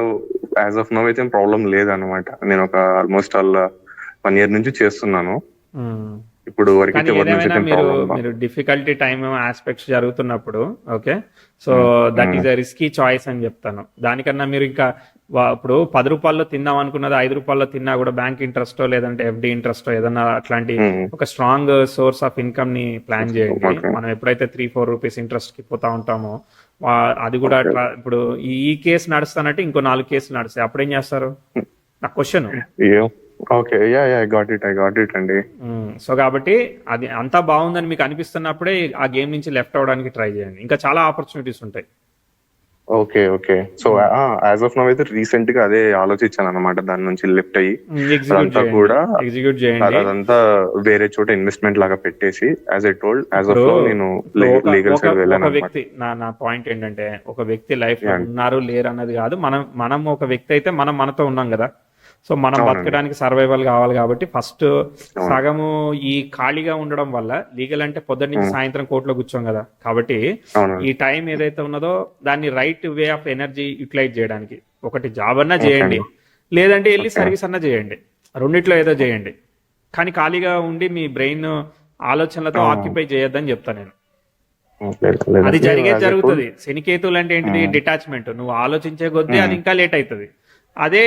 యాజ్ ఆఫ్ నౌ అయితే ప్రాబ్లం లేదనమాట. నేను ఒక ఆల్మోస్ట్ 1 year నుంచి చేస్తున్నాను. ఇప్పుడు మీరు డిఫికల్టీ టైమ్ ఆస్పెక్ట్స్ జరుగుతున్నప్పుడు okay, so that is a risky choice అని చెప్తాను. దానికన్నా మీరు ఇంకా ఇప్పుడు 10 రూపాయల్లో తిందాం అనుకున్నది 5 రూపాయల్లో తిన్నా కూడా బ్యాంక్ ఇంట్రెస్టో లేదంటే ఎఫ్డి ఇంట్రెస్టో ఏదన్నా అట్లాంటి ఒక స్ట్రాంగ్ సోర్స్ ఆఫ్ ఇన్కమ్ ని ప్లాన్ చేయండి. మనం ఎప్పుడైతే 3-4 రూపీస్ ఇంట్రెస్ట్ కి పోతా ఉంటామో అది కూడా ఇప్పుడు ఈ కేసు నడుస్తానంటే ఇంకో 4 కేసులు నడుస్తాయి, అప్పుడేం చేస్తారు? నా question. Okay, I got it అండి. సో కాబట్టి అది అంతా బాగుందని మీకు అనిపిస్తున్నప్పుడే ఆ గేమ్ నుంచి లెఫ్ట్ అవడానికి ట్రై చేయండి, ఇంకా చాలా ఆపర్చునిటీస్ ఉంటాయి. Okay okay. So as of now అయితే రీసెంట్ గా అదే ఆలోచించాను అనమాట, దాని నుంచి లిఫ్ట్ అయ్యి ఎగ్జిక్యూట్ అదంతా చేయండి, కూడా ఎగ్జిక్యూట్ చేయండి. అదంతా వేరే చోట ఇన్వెస్ట్మెంట్ లాగా పెట్టేసి యాజ్ ఐ టోల్డ్ యాజ్ ఇప్పుడు ఆఫ్ నౌ నేను ఇప్పుడు లీగల్ సైడ్ వెళ్ళాను ఒక అనమాట. వ్యక్తి, నా పాయింట్ ఏంటంటే, ఒక వ్యక్తి లైఫ్ లో ఉన్నారు లేరు అన్నది కాదు. మనం ఒక వ్యక్తి అయితే మనం మనతో ఉన్నాం కదా. సో మనం అవునండి. బతకడానికి సర్వైవల్ కావాలి కాబట్టి ఫస్ట్ సగము ఈ ఖాళీగా ఉండడం వల్ల, లీగల్ అంటే పొద్దున్న నుంచి సాయంత్రం కోర్టులో కూర్చోం కదా, కాబట్టి అవునండి. ఈ టైం ఏదైతే ఉన్నదో దాన్ని right way of energy utilize చేయడానికి ఒకటి జాబ్ అన్నా చేయండి, లేదంటే వెళ్ళి సర్వీస్ అన్నా చేయండి, రెండిట్లో ఏదో చేయండి. కానీ ఖాళీగా ఉండి మీ బ్రెయిన్ ఆలోచనలతో ఆక్యుపై చేయొద్దని చెప్తా నేను. అది జరుగుతుంది. శనికేతువులు అంటే ఏంటిది? డిటాచ్మెంట్. నువ్వు ఆలోచించే కొద్దీ అది ఇంకా లేట్ అవుతుంది, అదే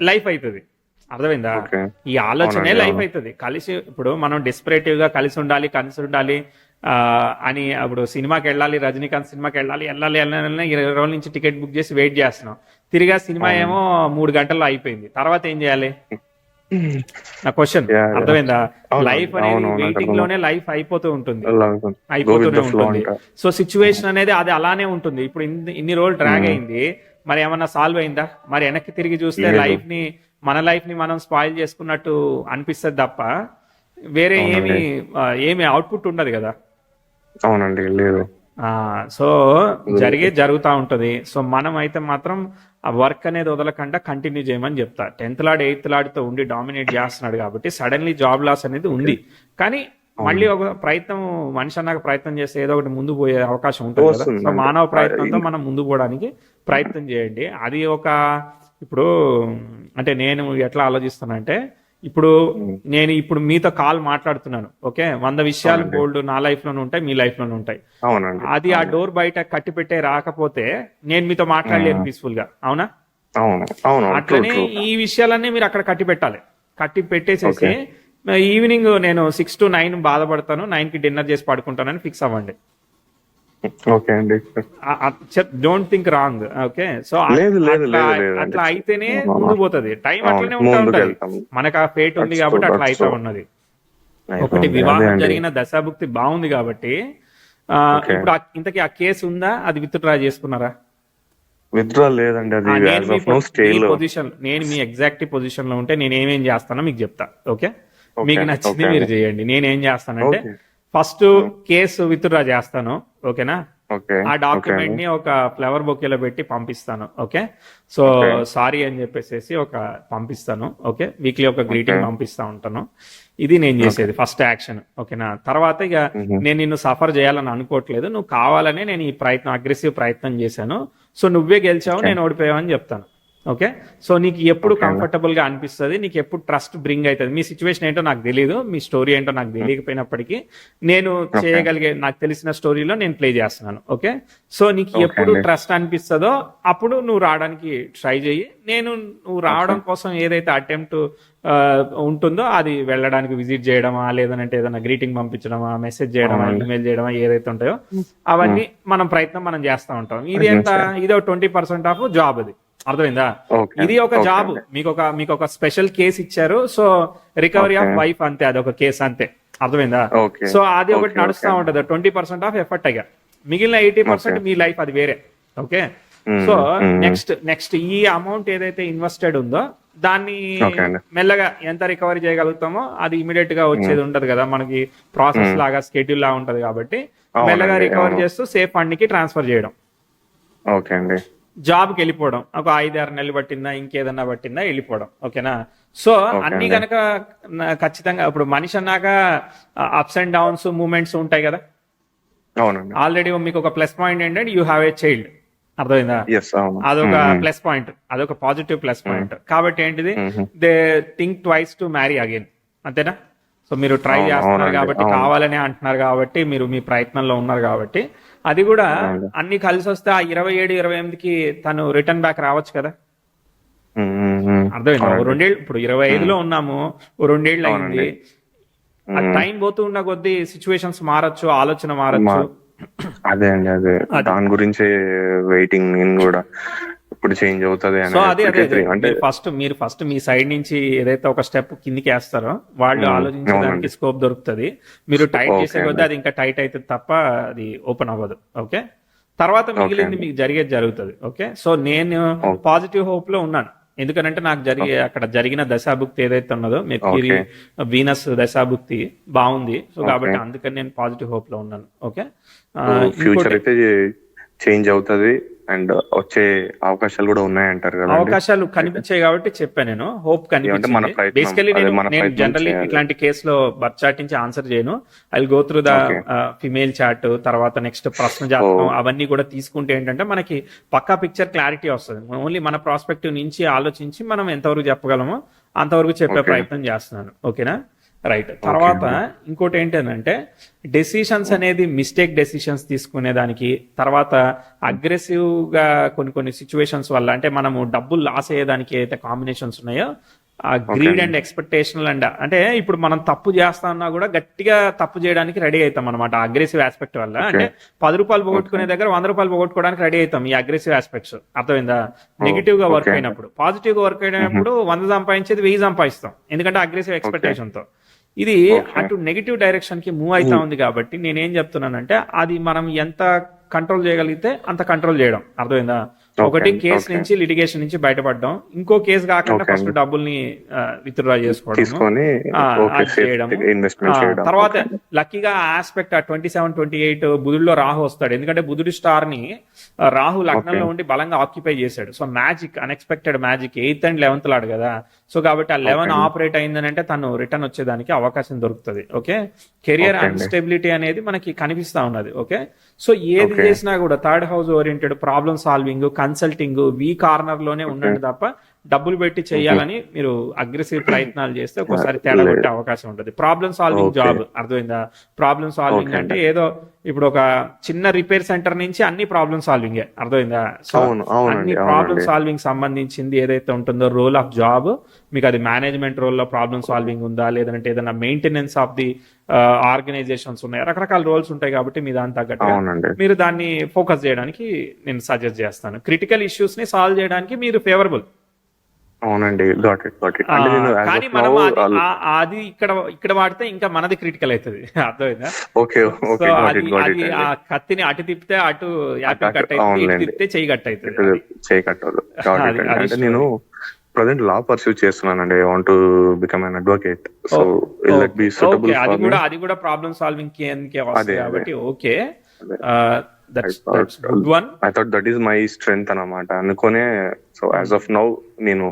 లైఫ్ అవుతుంది. అర్థమైందా? ఈ ఆలోచనే లైఫ్ అవుతుంది. కలిసి ఇప్పుడు మనం డెస్పరేటివ్ గా కలిసి ఉండాలి అని అప్పుడు సినిమాకి వెళ్ళాలి, రజనీకాంత్ సినిమాకి వెళ్ళాలి 20 రోజుల నుంచి టికెట్ బుక్ చేసి వెయిట్ చేస్తున్నాం. తిరిగా సినిమా ఏమో 3 గంటల్లో అయిపోయింది. తర్వాత ఏం చేయాలి? నా క్వశ్చన్ అర్థమైందా? లైఫ్ అనేది వెయిటింగ్ లోనే లైఫ్ అయిపోతూనే ఉంటుంది. సో సిచ్యువేషన్ అనేది అది అలానే ఉంటుంది. ఇప్పుడు ఇన్ని రోజులు డ్రాగ్ అయింది, మరి ఏమన్నా సాల్వ్ అయిందా? మరి వెనక్కి తిరిగి చూస్తే మన లైఫ్ ని మనం స్పాయిల్ చేసుకున్నట్టు అనిపిస్తుంది తప్ప వేరే ఏమి అవుట్పుట్ ఉండదు కదా. అవునండి, లేదు. సో జరుగుతూ ఉంటది. సో మనం అయితే మాత్రం ఆ వర్క్ అనేది వదలకుండా కంటిన్యూ చేయమని చెప్తా. 10th లాడ్ 8th లాడ్తో ఉండి డామినేట్ చేస్తున్నాడు కాబట్టి సడన్లీ జాబ్ లాస్ అనేది ఉంది. కానీ మళ్ళీ ఒక ప్రయత్నం, మనిషి అన్నాక ప్రయత్నం చేస్తే ఏదో ఒకటి ముందు పోయే అవకాశం ఉంటుంది కదా. సో మానవ ప్రయత్నంతో మనం ముందు పోవడానికి ప్రయత్నం చేయండి. అది ఇప్పుడు అంటే నేను ఎట్లా ఆలోచిస్తానంటే, ఇప్పుడు మీతో కాల్ మాట్లాడుతున్నాను, ఓకే, 100 విషయాలు బోల్డ్ నా లైఫ్ లోనే ఉంటాయి, మీ లైఫ్ లోనే ఉంటాయి. అది ఆ డోర్ బయట కట్టి పెట్టే రాకపోతే నేను మీతో మాట్లాడలేను పీస్ఫుల్ గా, అవునా? అట్లనే ఈ విషయాలన్నీ మీరు అక్కడ కట్టి పెట్టేసేసి ఈవినింగ్ నేను 6 to 9 బాధపడతాను, 9కి డిన్నర్ చేసి పడుకుంటానని ఫిక్స్ అవ్వండి. ఓకే అండి. Don't think wrong. Okay, so అట్లా అయితేనే ముందు పోతుంది. టైం అట్లనే ఉంటది, మనకు ఆ ఫేట్ ఉంది కాబట్టి అట్లా అయితే ఉన్నది. ఒకటి వివాహం జరిగిన దశాభుక్తి బాగుంది కాబట్టి ఇప్పుడు ఇంతకీ ఆ కేసు ఉందా? అది విత్డ్రా చేసుకున్నారా? విత్డ్రా లేదండి. నేను మీ ఎగ్జాక్ట్ పొజిషన్ లో ఉంటే నేను ఏమేం చేస్తానో మీకు చెప్తా. ఓకే, మీకు నచ్చింది మీరు చేయండి. నేనేం చేస్తానంటే, ఫస్ట్ కేసు విత్డ్రా చేస్తాను, ఓకేనా? ఆ డాక్యుమెంట్ ని ఒక ఫ్లవర్ బొకేలో పెట్టి పంపిస్తాను. ఓకే, సో సారీ అని చెప్పేసి పంపిస్తాను. ఓకే, వీక్లీ ఒక గ్రీటింగ్ పంపిస్తా ఉంటాను. ఇది నేను చేసేది ఫస్ట్ యాక్షన్, ఓకేనా? తర్వాత ఇక నేను నిన్ను సఫర్ చేయాలని అనుకోవట్లేదు, నువ్వు కావాలనే నేను ఈ అగ్రెసివ్ ప్రయత్నం చేశాను, సో నువ్వే గెలిచావు, నేను ఓడిపోయావు అని చెప్తాను. ఓకే, సో నీకు ఎప్పుడు కంఫర్టబుల్ గా అనిపిస్తుంది, నీకు ఎప్పుడు ట్రస్ట్ బ్రింగ్ అవుతుంది. మీ సిచ్యువేషన్ ఏంటో నాకు తెలియదు, మీ స్టోరీ ఏంటో నాకు తెలియకపోయినప్పటికీ నేను చేయగలిగే నాకు తెలిసిన స్టోరీలో నేను ప్లే చేస్తున్నాను. ఓకే, సో నీకు ఎప్పుడు ట్రస్ట్ అనిపిస్తుందో అప్పుడు నువ్వు రావడానికి ట్రై చేయి. నువ్వు రావడం కోసం ఏదైతే అటెంప్ట్ ఉంటుందో అది వెళ్ళడానికి విజిట్ చేయడమా, లేదంటే ఏదైనా గ్రీటింగ్ పంపించడమా, మెసేజ్ చేయడమా, ఈమెయిల్ చేయడమా, ఏదైతే ఉంటాయో అవన్నీ మనం చేస్తూ ఉంటాం. ఇది 20% ఆఫ్ జాబ్. అది అర్థమైందా? ఇది ఒక జాబ్, మీకు ఒక స్పెషల్ కేసు ఇచ్చారు, సో రికవరీ ఆఫ్ వైఫ్ అంతే, అది ఒక కేసు అంతే. అర్థమైందా? సో అది ఒకటి నడుస్తూ ఉంటది, 20% ఆఫ్ ఎఫర్ట్. అయ్యా మిగిలిన 80% మీ లైఫ్, అది వేరే. ఓకే, సో నెక్స్ట్ ఈ అమౌంట్ ఏదైతే ఇన్వెస్టెడ్ ఉందో దాన్ని మెల్లగా ఎంత రికవరీ చేయగలుగుతామో అది ఇమీడియట్ గా వచ్చేది ఉండదు కదా, మనకి ప్రాసెస్ లాగా స్కెడ్యూల్ లాగా ఉంటది కాబట్టి మెల్లగా రికవరీ చేస్తూ సేఫ్ ఫండ్ కి ట్రాన్స్ఫర్ చేయడం. ఓకే అండి. జాబ్కి వెళ్ళిపోవడం, ఒక 5-6 నెలలు పట్టిందా, ఇంకేదన్నా పట్టిందా, వెళ్ళిపోవడం. ఓకేనా? సో అన్ని కనుక ఖచ్చితంగా ఇప్పుడు మనిషి అన్నాక అప్స్ అండ్ డౌన్స్ మూమెంట్స్ ఉంటాయి కదా. ఆల్రెడీ మీకు ఒక ప్లస్ పాయింట్ ఏంటంటే యూ హ్యావ్ ఏ చైల్డ్. అర్థమైందా? అదొక ప్లస్ పాయింట్, అదొక పాజిటివ్ ప్లస్ పాయింట్. కాబట్టి ఏంటిది, they think twice to marry again, అంతేనా? సో మీరు ట్రై చేస్తున్నారు కాబట్టి, కావాలనే అంటున్నారు కాబట్టి, మీరు మీ ప్రయత్నంలో ఉన్నారు కాబట్టి, అది కూడా అన్ని కలిసి వస్తే ఆ 27-28కి తను రిటర్న్ బ్యాక్ రావచ్చు కదా. అర్థమైందా? 2 ఏళ్ళు, ఇప్పుడు 25లో ఉన్నాము, 2 ఏళ్ళు అయింది. ఆ టైం పోతూ ఉన్న కొద్దీ సిచ్యువేషన్స్ మారచ్చు, ఆలోచన మారచ్చు. అదే అండి, అదే దాని గురించి వెయిటింగ్. నేను కూడా ఇప్పుడు చేంజ్ అవుతుంది. సో అదే మీరు ఫస్ట్ మీ సైడ్ నుంచి ఏదైతే ఒక స్టెప్ కిందికి వేస్తారో వాళ్ళు ఆలోచించడానికి స్కోప్ దొరుకుతుంది. మీరు టైట్ చేసే కొద్దీ అది ఇంకా టైట్ అవుతుంది తప్ప అది ఓపెన్ అవ్వదు. ఓకే, తర్వాత మిగిలింది మీకు జరిగేది జరుగుతుంది. ఓకే, సో నేను పాజిటివ్ హోప్ లో ఉన్నాను. ఎందుకంటే నాకు అక్కడ జరిగిన దశాభుక్తి ఏదైతే ఉన్నదో మెర్క్యూరీ వీనస్ దశాభుక్తి బాగుంది. సో కాబట్టి అందుకని నేను పాజిటివ్ హోప్ లో ఉన్నాను. ఓకే, ఫ్యూచర్ అయితే చేంజ్ అవుతుంది అండ్ వచ్చే అవకాశాలు కూడా ఉన్నాయంటారు కదా. అవకాశాలు కనిపించాయి కాబట్టి చెప్పాను నేను, హోప్ కనిపించింది. బేసికలీ నేను జనరల్లీ ఇట్లాంటి కేసులో బర్త్ చార్ట్ నుంచి ఆన్సర్ చేయను. I go through the female chart, తర్వాత నెక్స్ట్ ప్రశ్న జాతకం అవన్నీ కూడా తీసుకుంటే ఏంటంటే మనకి పక్కా పిక్చర్ క్లారిటీ వస్తుంది. ఓన్లీ మన ప్రాస్పెక్టివ్ నుంచి ఆలోచించి మనం ఎంతవరకు చెప్పగలమో అంతవరకు చెప్పే ప్రయత్నం చేస్తున్నాను. ఓకేనా, రైట్. తర్వాత ఇంకోటి ఏంటంటే డెసిషన్స్ అనేది మిస్టేక్ డెసిషన్స్ తీసుకునే దానికి, తర్వాత అగ్రెసివ్ గా కొన్ని సిచ్యువేషన్స్ వల్ల అంటే మనము డబ్బులు లాస్ అయ్యేదానికి అయితే కాంబినేషన్స్ ఉన్నాయో ఆ గ్రీడ్ అండ్ ఎక్స్పెక్టేషన్ అండ్ అంటే ఇప్పుడు మనం తప్పు చేస్తామన్నా కూడా గట్టిగా తప్పు చేయడానికి రెడీ అవుతాం అనమాట అగ్రెసివ్ ఆస్పెక్ట్ వల్ల. అంటే 10 రూపాయలు పోగొట్టుకునే దగ్గర 100 రూపాయలు పోగొట్టుకోవడానికి రెడీ అవుతాం ఈ అగ్రెసివ్ ఆస్పెక్ట్స్. అర్థమైందా? నెగిటివ్ గా వర్క్ అయినప్పుడు, పాజిటివ్ గా వర్క్ అయినప్పుడు 100 సంపాదించేది 1000 సంపాదిస్తాం, ఎందుకంటే అగ్రెసివ్ ఎక్స్పెక్టేషన్ తో. ఇది అటు నెగిటివ్ డైరెక్షన్ కి మూవ్ అవుతా ఉంది కాబట్టి నేనేం చెప్తున్నానంటే అది మనం ఎంత కంట్రోల్ చేయగలిగితే అంత కంట్రోల్ చేయడం. అర్థమైందా? ఒకటి కేసు నుంచి లిటిగేషన్ నుంచి బయటపడడం, ఇంకో కేసు కాకుండా ఫస్ట్ డబ్బుల్ని విత్డ్రా చేసుకోవడం, తర్వాత లక్కీగా ఆస్పెక్ట్ 27, 28 బుధుడిలో రాహు వస్తాడు. ఎందుకంటే బుధుడి స్టార్ ని రాహు లగ్నంలో ఉండి బలంగా ఆక్యుపై చేశాడు. So magic, unexpected magic 8th and 11th లాడు కదా. సో కాబట్టి ఆ 11 ఆపరేట్ అయిందని అంటే తను రిటర్న్ వచ్చేదానికి అవకాశం దొరుకుతుంది. ఓకే, కెరియర్ అన్స్టెబిలిటీ అనేది మనకి కనిపిస్తా ఉన్నది. ఓకే, సో ఏది చేసినా కూడా third house oriented, problem solving, consulting, we corner లోనే ఉండండి తప్ప డబ్బులు పెట్టి చేయాలని మీరు అగ్రెసివ్ ప్రయత్నాలు చేస్తే ఒక్కోసారి తేడా కొట్టే అవకాశం ఉంటుంది. ప్రాబ్లమ్ సాల్వింగ్ జాబ్, అర్థమైందా? ప్రాబ్లమ్ సాల్వింగ్ అంటే ఏదో ఇప్పుడు ఒక చిన్న రిపేర్ సెంటర్ నుంచి అన్ని ప్రాబ్లమ్ సాల్వింగ్, అర్థమైందా? సో అన్ని ప్రాబ్లమ్ సాల్వింగ్ సంబంధించింది ఏదైతే ఉంటుందో రోల్ ఆఫ్ జాబ్, మీకు అది మేనేజ్మెంట్ రోల్ లో ప్రాబ్లమ్ సాల్వింగ్ ఉందా, లేదంటే ఏదైనా మెయింటెనెన్స్ ఆఫ్ ది ఆర్గనైజేషన్స్ ఉన్నాయి, రకరకాల రోల్స్ ఉంటాయి. కాబట్టి మీ దాని తగ్గట్టుగా మీరు దాన్ని ఫోకస్ చేయడానికి నేను సజెస్ట్ చేస్తాను. క్రిటికల్ ఇష్యూస్ ని సాల్వ్ చేయడానికి మీరు ఫేవరబుల్. అవునండి, కానీ మనం అది ఇక్కడ వాడితే ఇంకా మనది క్రిటికల్ అవుతుంది. అర్థమైందా? సో అది ఆ కత్తిని అటు తిప్పితే అటు యాపిల్ కట్ అవుతుంది, తిప్పితే చెయ్యి కట్ అవుతుంది. నేను ప్రజెంట్ లా పర్సూ చేస్తున్నానండి. I want to become an advocate. So will that be suitable for me? అది కూడా ప్రాబ్లమ్ సాల్వింగ్ కి వస్తుంది కాబట్టి okay, that's good one. I thought that is my strength అన్నమాట అనుకోనే. సో యాజ్ ఆఫ్ నౌ నేను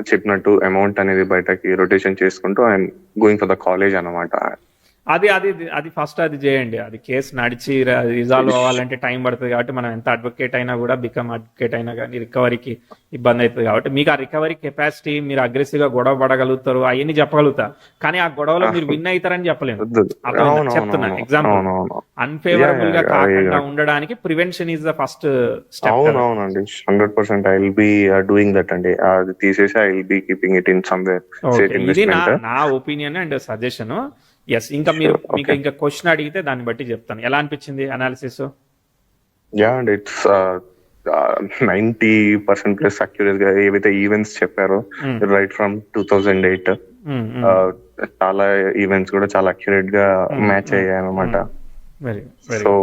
చెప్పినట్టు amount అనేది బయటకి రొటేషన్ చేసుకుంటూ I'm going for the college అన్నమాట. అది ఫస్ట్ అది చేయండి. అది కేసు నడిచి రిజాల్వ్ అవ్వాలంటే టైం పడుతుంది కాబట్టి మనం ఎంత అడ్వకేట్ అయినా కూడా, బికమ్ అడ్వకేట్ అయినా కానీ రికవరీకి ఇబ్బంది అవుతుంది. కాబట్టి మీకు ఆ రికవరీ కెపాసిటీ, మీరు అగ్రెసివ్ గా గొడవ పడగలుగుతారు, అవన్నీ చెప్పగలుగుతా. కానీ ఆ గొడవలో మీరు విన్ అవుతారని చెప్పలేము. చెప్తున్నా ఎగ్జాంపుల్, అన్ఫేవరబుల్ గా కాకుండా ఉండడానికి prevention is the first step. అవునండి, 100% I will be doing that అండి. అది తీసేసి I will be keeping it in somewhere safe investment. ఇది నా ఒపీనియన్ అండ్ సజెషన్. ఎస్, ఇంకా మీకు ఇంకా క్వశ్చన్ అడిగితే దాన్ని బట్టి చెప్తాను. ఎలా అనిపించింది analysis? Yeah and it's 90% plus accurate గా ఏవైతే ఈవెంట్స్ చెప్పారో రైట్ ఫ్రమ్ 2008 చాలా ఈవెంట్స్ కూడా చాలా అక్యురేట్ గా మ్యాచ్ అయ్యాయి అనమాట. సో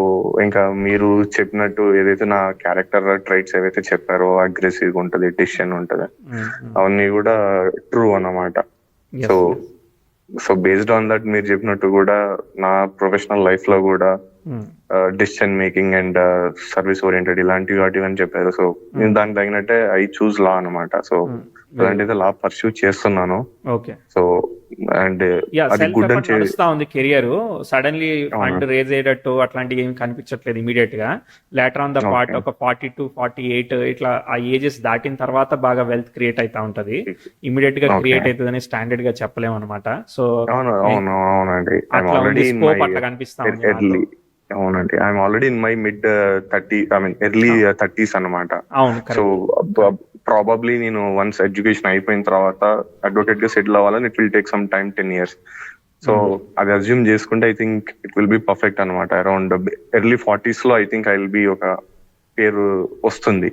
ఇంకా మీరు చెప్పినట్టు ఏదైతే నా క్యారెక్టర్ ట్రైట్స్ ఏవైతే చెప్పారో, అగ్రెసివ్ గా ఉంటది, డిసిషన్ ఉంటది, అవన్నీ కూడా ట్రూ అన్నమాట. సో బేస్డ్ ఆన్ దట్ మీరు చెప్పినట్టు కూడా నా ప్రొఫెషనల్ లైఫ్ లో కూడా decision making and service oriented ఇలాంటివి వాటివి అని చెప్పారు. సో నేను దానికి తగినట్టే ఐ చూస్ లా అనమాట. సో అలాంటిది లా పర్స్యూ చేస్తున్నాను. సో అండ్ అది గుడ్ అని నడుస్తా ఉంది కెరియర్. సడన్లీ ఫండ్ రేజ్ అయ్యేటట్టు అట్లాంటివి ఏమి కనిపించట్లేదు ఇమీడియట్ గా. లేటర్ ఆన్ ద పార్ట్ ఒక 42, 48 ఇట్లా ఆ ఏజెస్ దాటిన తర్వాత బాగా వెల్త్ క్రియేట్ అవుతా ఉంటది. ఇమీడియట్ గా క్రియేట్ అవుతుంది అని స్టాండర్డ్ గా చెప్పలేము అనమాట. సో అవునండి, స్కోప్ అట్లా కనిపిస్తా ఉంది. అవునండి, I'm already in my mid 30, I mean early 30s అన్నమాట. సో ప్రాబబ్లీ నేను వన్స్ ఎడ్యుకేషన్ అయిపోయిన తర్వాత అడ్వకేట్ గా సెటిల్ అవ్వాలని it will take some time, 10 years. So అది అజ్యూమ్ చేసుకుంటే I think it will be perfect అనమాట. అరౌండ్ ఎర్లీ 40s లో I think I will be ఒక పేరు వస్తుంది.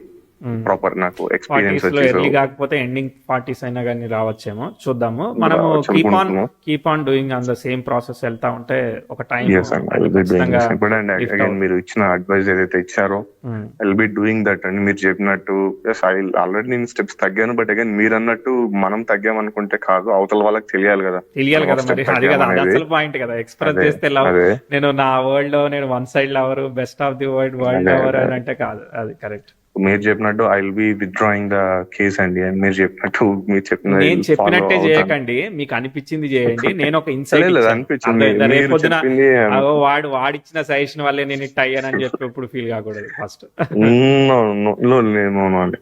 ప్రాపర్ నాకు ఎక్స్పీరియన్స్ 40s లో వచ్చి. ఎర్లీ కాకపోతే ఎండింగ్ 40s అయినా కానీ రావచ్చేమో, చూద్దాము. మనము keep on doing on the same process వెళ్తా ఉంటే ఒక టైం మీరు ఇచ్చిన అడ్వైస్ ఏదైతే ఇచ్చారో I will be doing that అండి. మీరు చెప్పినట్టు ఆల్రెడీ నేను స్టెప్స్ తగ్గాను, బట్ అగైన్ మీరు అన్నట్టు మనం తగ్గామనుకుంటే కాదు, అవతల వాళ్ళకి తెలియాలి కదా మరి. అది కదా, అది అసలు పాయింట్ కదా. ఎక్స్ప్రెస్ చేస్తే నేను నా వరల్డ్ లో నేను one side lover, best of the world lover అని అంటే కాదు. అది కరెక్ట్. మీరు చెప్పినట్టు I will be withdrawing the case అండి. మీరు చెప్పినట్టు నేను చెప్పినట్టే చేయకండి, మీకు అనిపించింది చేయండి. నేను ఒక ఇన్సైట్ రేపొద్దున వాడిచ్చిన సజెషన్ వల్లే నేను ఇట్ అయ్యానని చెప్పి ఎప్పుడు ఫీల్ కాకూడదు. ఫస్ట్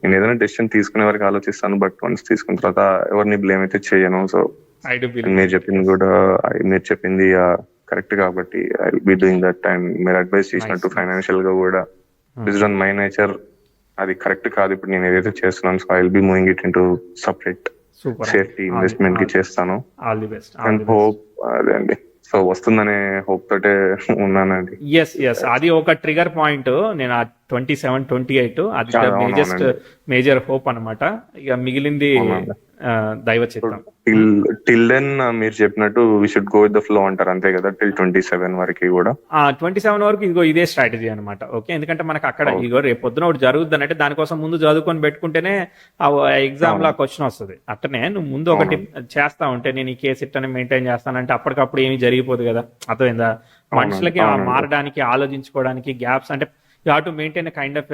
నేను ఏదైనా డెసిషన్ తీసుకునే వరకు ఆలోచిస్తాను, బట్ వన్స్ తీసుకున్న తర్వాత ఎవరిని బ్లేమ్ అయితే చేయను. సో మీరు చెప్పింది కరెక్ట్ కాబట్టి I will be doing that. And మీరు అడ్వైస్ చేసినట్టు ఫైనాన్షియల్ గా కూడా బేస్డ్ ఆన్ మై నేచర్ అది కరెక్ట్ కాదు ఇప్పుడు నేను ఏదైతే చేస్తున్నాను. So I will be moving it into separate safety investment కి చేస్తాను. All the best. And hope అదే అండి. సో వస్తుందనే హోప్ తోటే ఉన్నానండి. ఎస్ అది ఒక ట్రిగర్ పాయింట్. నేను 27, 28 అది మేజర్ హోప్ అన్నమాట. ఇక మిగిలింది దైవ చిత్తం. టిల్ దెన్ మీరు చెప్పినట్టు we should go with the flow అంటారు, అంతే కదా? టిల్ 27 వరకు కూడా 27 వరకు ఇదిగో ఇదే స్ట్రాటజీ అనమాట. ఓకే, ఎందుకంటే మనకు అక్కడ ఇగో రేపు పొద్దున ఒకటి జరుగుతుంది అంటే దానికోసం ముందు చదువుకొని పెట్టుకుంటేనే ఆ ఎగ్జామ్ లో క్వశ్చన్ వస్తుంది. అట్టనే నువ్వు ముందు ఒకటి చేస్తా ఉంటే నేను ఈ కేసు ఇట్టనే మెయింటైన్ చేస్తానంటే అప్పటికప్పుడు ఏమీ జరిగిపోదు కదా. అర్థమైందా? మనుషులకి మారడానికి, ఆలోచించుకోవడానికి గ్యాప్స్ అంటే you have to maintain kind of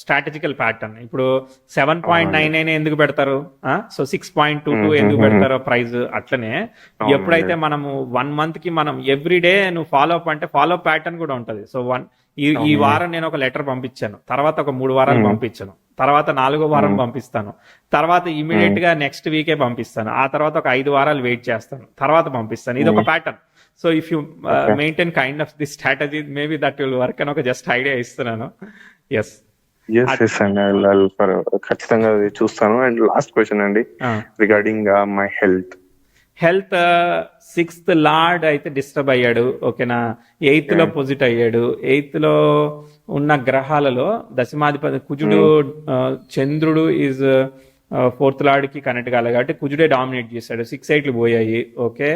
strategical pattern. ఇప్పుడు 7.99 ఎందుకు పెడతారు, సో 6.22 ఎందుకు పెడతారో ప్రైజ్. అట్లనే ఎప్పుడైతే మనము 1 month కి మనం ఎవ్రీ డే నువ్వు ఫాలో అప్ అంటే ఫాలో అప్ ప్యాటర్న్ కూడా ఉంటది. సో ఈ వారం నేను ఒక లెటర్ పంపించాను, తర్వాత ఒక 3 వారాలు పంపించాను, తర్వాత 4వ వారం పంపిస్తాను, తర్వాత ఇమీడియట్ గా నెక్స్ట్ వీకే పంపిస్తాను, ఆ తర్వాత ఒక 5 వారాలు వెయిట్ చేస్తాను, తర్వాత పంపిస్తాను. ఇది ఒక pattern. So if you maintain kind of this strategy maybe that will work అని ఒక జస్ట్ ఐడియా ఇస్తున్నాను. ఎస్ ఖచ్చితంగా చూస్తాను. అండ్ లాస్ట్ క్వశ్చన్ అండి regarding my health. 6th lord అయితే డిస్టర్బ్ అయ్యాడు. ఓకేనా? 8th లో పొజిట్ అయ్యాడు. 8th లో ఉన్న గ్రహాలలో దశమాధిపతి కుజుడు, చంద్రుడు ఈజ్ 4th లార్డ్ కి కనెక్ట్ కాలేదు కాబట్టి కుజుడే డామినేట్ చేశాడు. 6, 8 పోయాయి. Okay,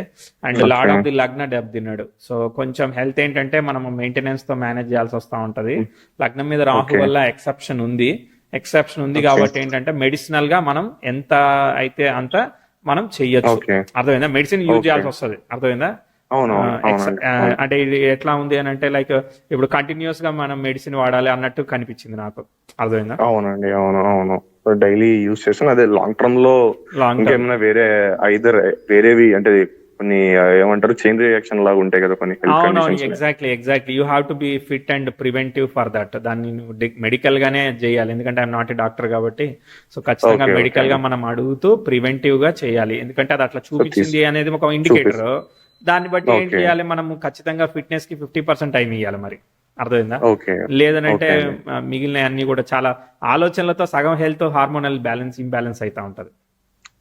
and lord of the లగ్న దెబ్బ తిన్నాడు. సో కొంచెం హెల్త్ ఏంటంటే మనం మెయింటెనెన్స్ తో మేనేజ్ చేయాల్సి వస్తా ఉంటది. లగ్నం మీద రాహు వల్ల ఎక్సెప్షన్ ఉంది కాబట్టి ఏంటంటే మెడిసినల్ గా మనం ఎంత అయితే అంత మనం చెయ్యొచ్చు. అర్థమైందా? మెడిసిన్ యూజ్ చేయాల్సి వస్తుంది. అర్థమైందా? అంటే ఇది ఎట్లా ఉంది అని అంటే లైక్ ఇప్పుడు కంటిన్యూస్ గా మనం మెడిసిన్ వాడాలి అన్నట్టు కనిపించింది నాకు. అర్థమైందా? అవునండి, అవును. డైలీ యూజ్ చేస్తాను. అదే లాంగ్ టర్మ్ లో ఇంకేమైనా వేరేవి అంటే కొన్ని ఏమంటారు చైన్ రియాక్షన్ లాగా ఉంటాయి కదా కొన్ని. అవునవును, exactly you have to be fit and preventive for that. దాన్ని మెడికల్ గానే చేయాలి, ఎందుకంటే ఐఎమ్ నాట్ ఏ డాక్టర్ కాబట్టి. సో ఖచ్చితంగా మెడికల్ గా మనం అడుగుతూ ప్రివెంటివ్ గా చేయాలి, ఎందుకంటే అది అట్లా చూపించింది అనేది ఒక ఇండికేటర్. దాన్ని బట్టి ఏం చేయాలి, మనం ఖచ్చితంగా ఫిట్నెస్ కి 50% టైం ఇవ్వాలి. మరి అర్థమైందా? లేదనంటే మిగిలిన అన్ని కూడా చాలా ఆలోచనలతో సగం హెల్త్ హార్మోనల్ ఇంబ్యాలెన్స్ అవుతా ఉంటది.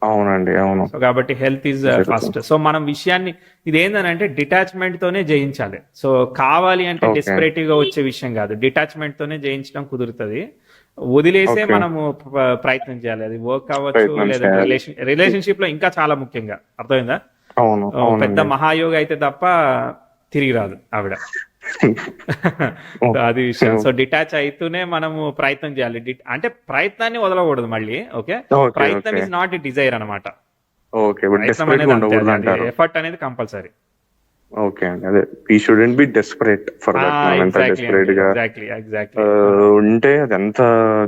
అవునండి, అవును. సో కాబట్టి హెల్త్ ఈజ్ ఫస్ట్. సో మనం విషయాన్ని ఇదేందనంటే డిటాచ్మెంట్ తోనే జయించాలి. సో కావాలి అంటే డెస్పరేటివ్ గా వచ్చే విషయం కాదు, డిటాచ్మెంట్ తోనే జయించడం కుదురుతుంది. వదిలేసే మనము ప్రయత్నం చేయాలి. అది వర్క్ అవ్వచ్చు, లేదా రిలేషన్షిప్ లో ఇంకా చాలా ముఖ్యంగా. అర్థమైందా? పెద్ద మహాయోగి అయితే తప్ప తిరిగి రాదు ఆవిడ. అది విషయం. సో డిటాచ్ అయితేనే మనము ప్రయత్నం చేయాలి. అంటే ప్రయత్నాన్ని వదలకూడదు మళ్ళీ. ఓకే, ప్రయత్నం ఇస్ నాట్ ఎ డిజైర్ అనమాట. ఎఫర్ట్ అనేది కంపల్సరీ. ఓకే అండి, అదే we shouldn't be desperate for that. మనం ఎంత డెస్పరేట్ గా ఉంటే అది ఎంత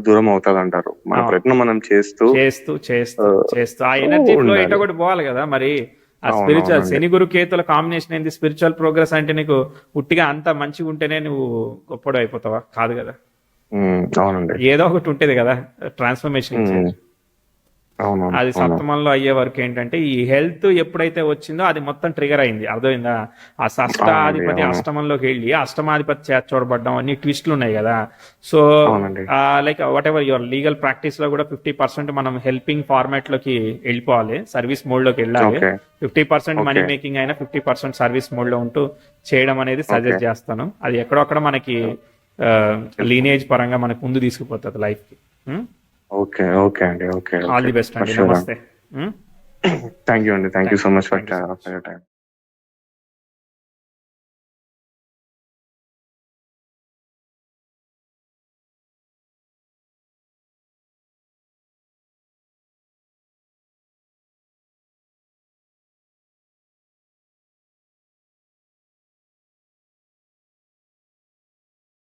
దూరం అవుతుంది అంటారు. మన ప్రయత్నం మనం చేస్తూ ఆ ఎనర్జీ ఫ్లో ఎట్లా కూడా పోవాలి కదా. మరి ఆ స్పిరిచువల్ శని గురు కేతుల కాంబినేషన్ ఏంది? స్పిరిచువల్ ప్రోగ్రెస్ అంటే నీకు ఉట్టిగా అంత మంచిగా ఉంటేనే నువ్వు గొప్పడు అయిపోతావా? కాదు కదా. అవునండి, ఏదో ఒకటి ఉంటది కదా ట్రాన్స్ఫర్మేషన్. అది సప్తమంలో అయ్యే వరకు ఏంటంటే ఈ హెల్త్ ఎప్పుడైతే వచ్చిందో అది మొత్తం ట్రిగర్ అయింది. అర్థమైందా? ఆ షష్టాధిపతి అష్టమంలోకి వెళ్ళి అష్టమాధిపతి చూడబడ్డం అన్ని ట్విస్ట్లు ఉన్నాయి కదా. So like what ever your legal practice లో కూడా 50% మనం హెల్పింగ్ ఫార్మాట్ లోకి వెళ్ళిపోవాలి, సర్వీస్ మోడ్ లోకి వెళ్ళాలి. 50% మనీ మేకింగ్ అయినా 50% సర్వీస్ మోడ్ లో ఉంటూ చేయడం అనేది సజెస్ట్ చేస్తాను. అది ఎక్కడొక్కడ మనకి లీనేజ్ పరంగా మనకు ముందు తీసుకుపోతుంది లైఫ్ కి. ఓకే ఓకే అండి ఓకే ఆల్ ది బెస్ట్ అండి. నమస్తే. థ్యాంక్ యూ అండి thank you so much for Thank you so much. Time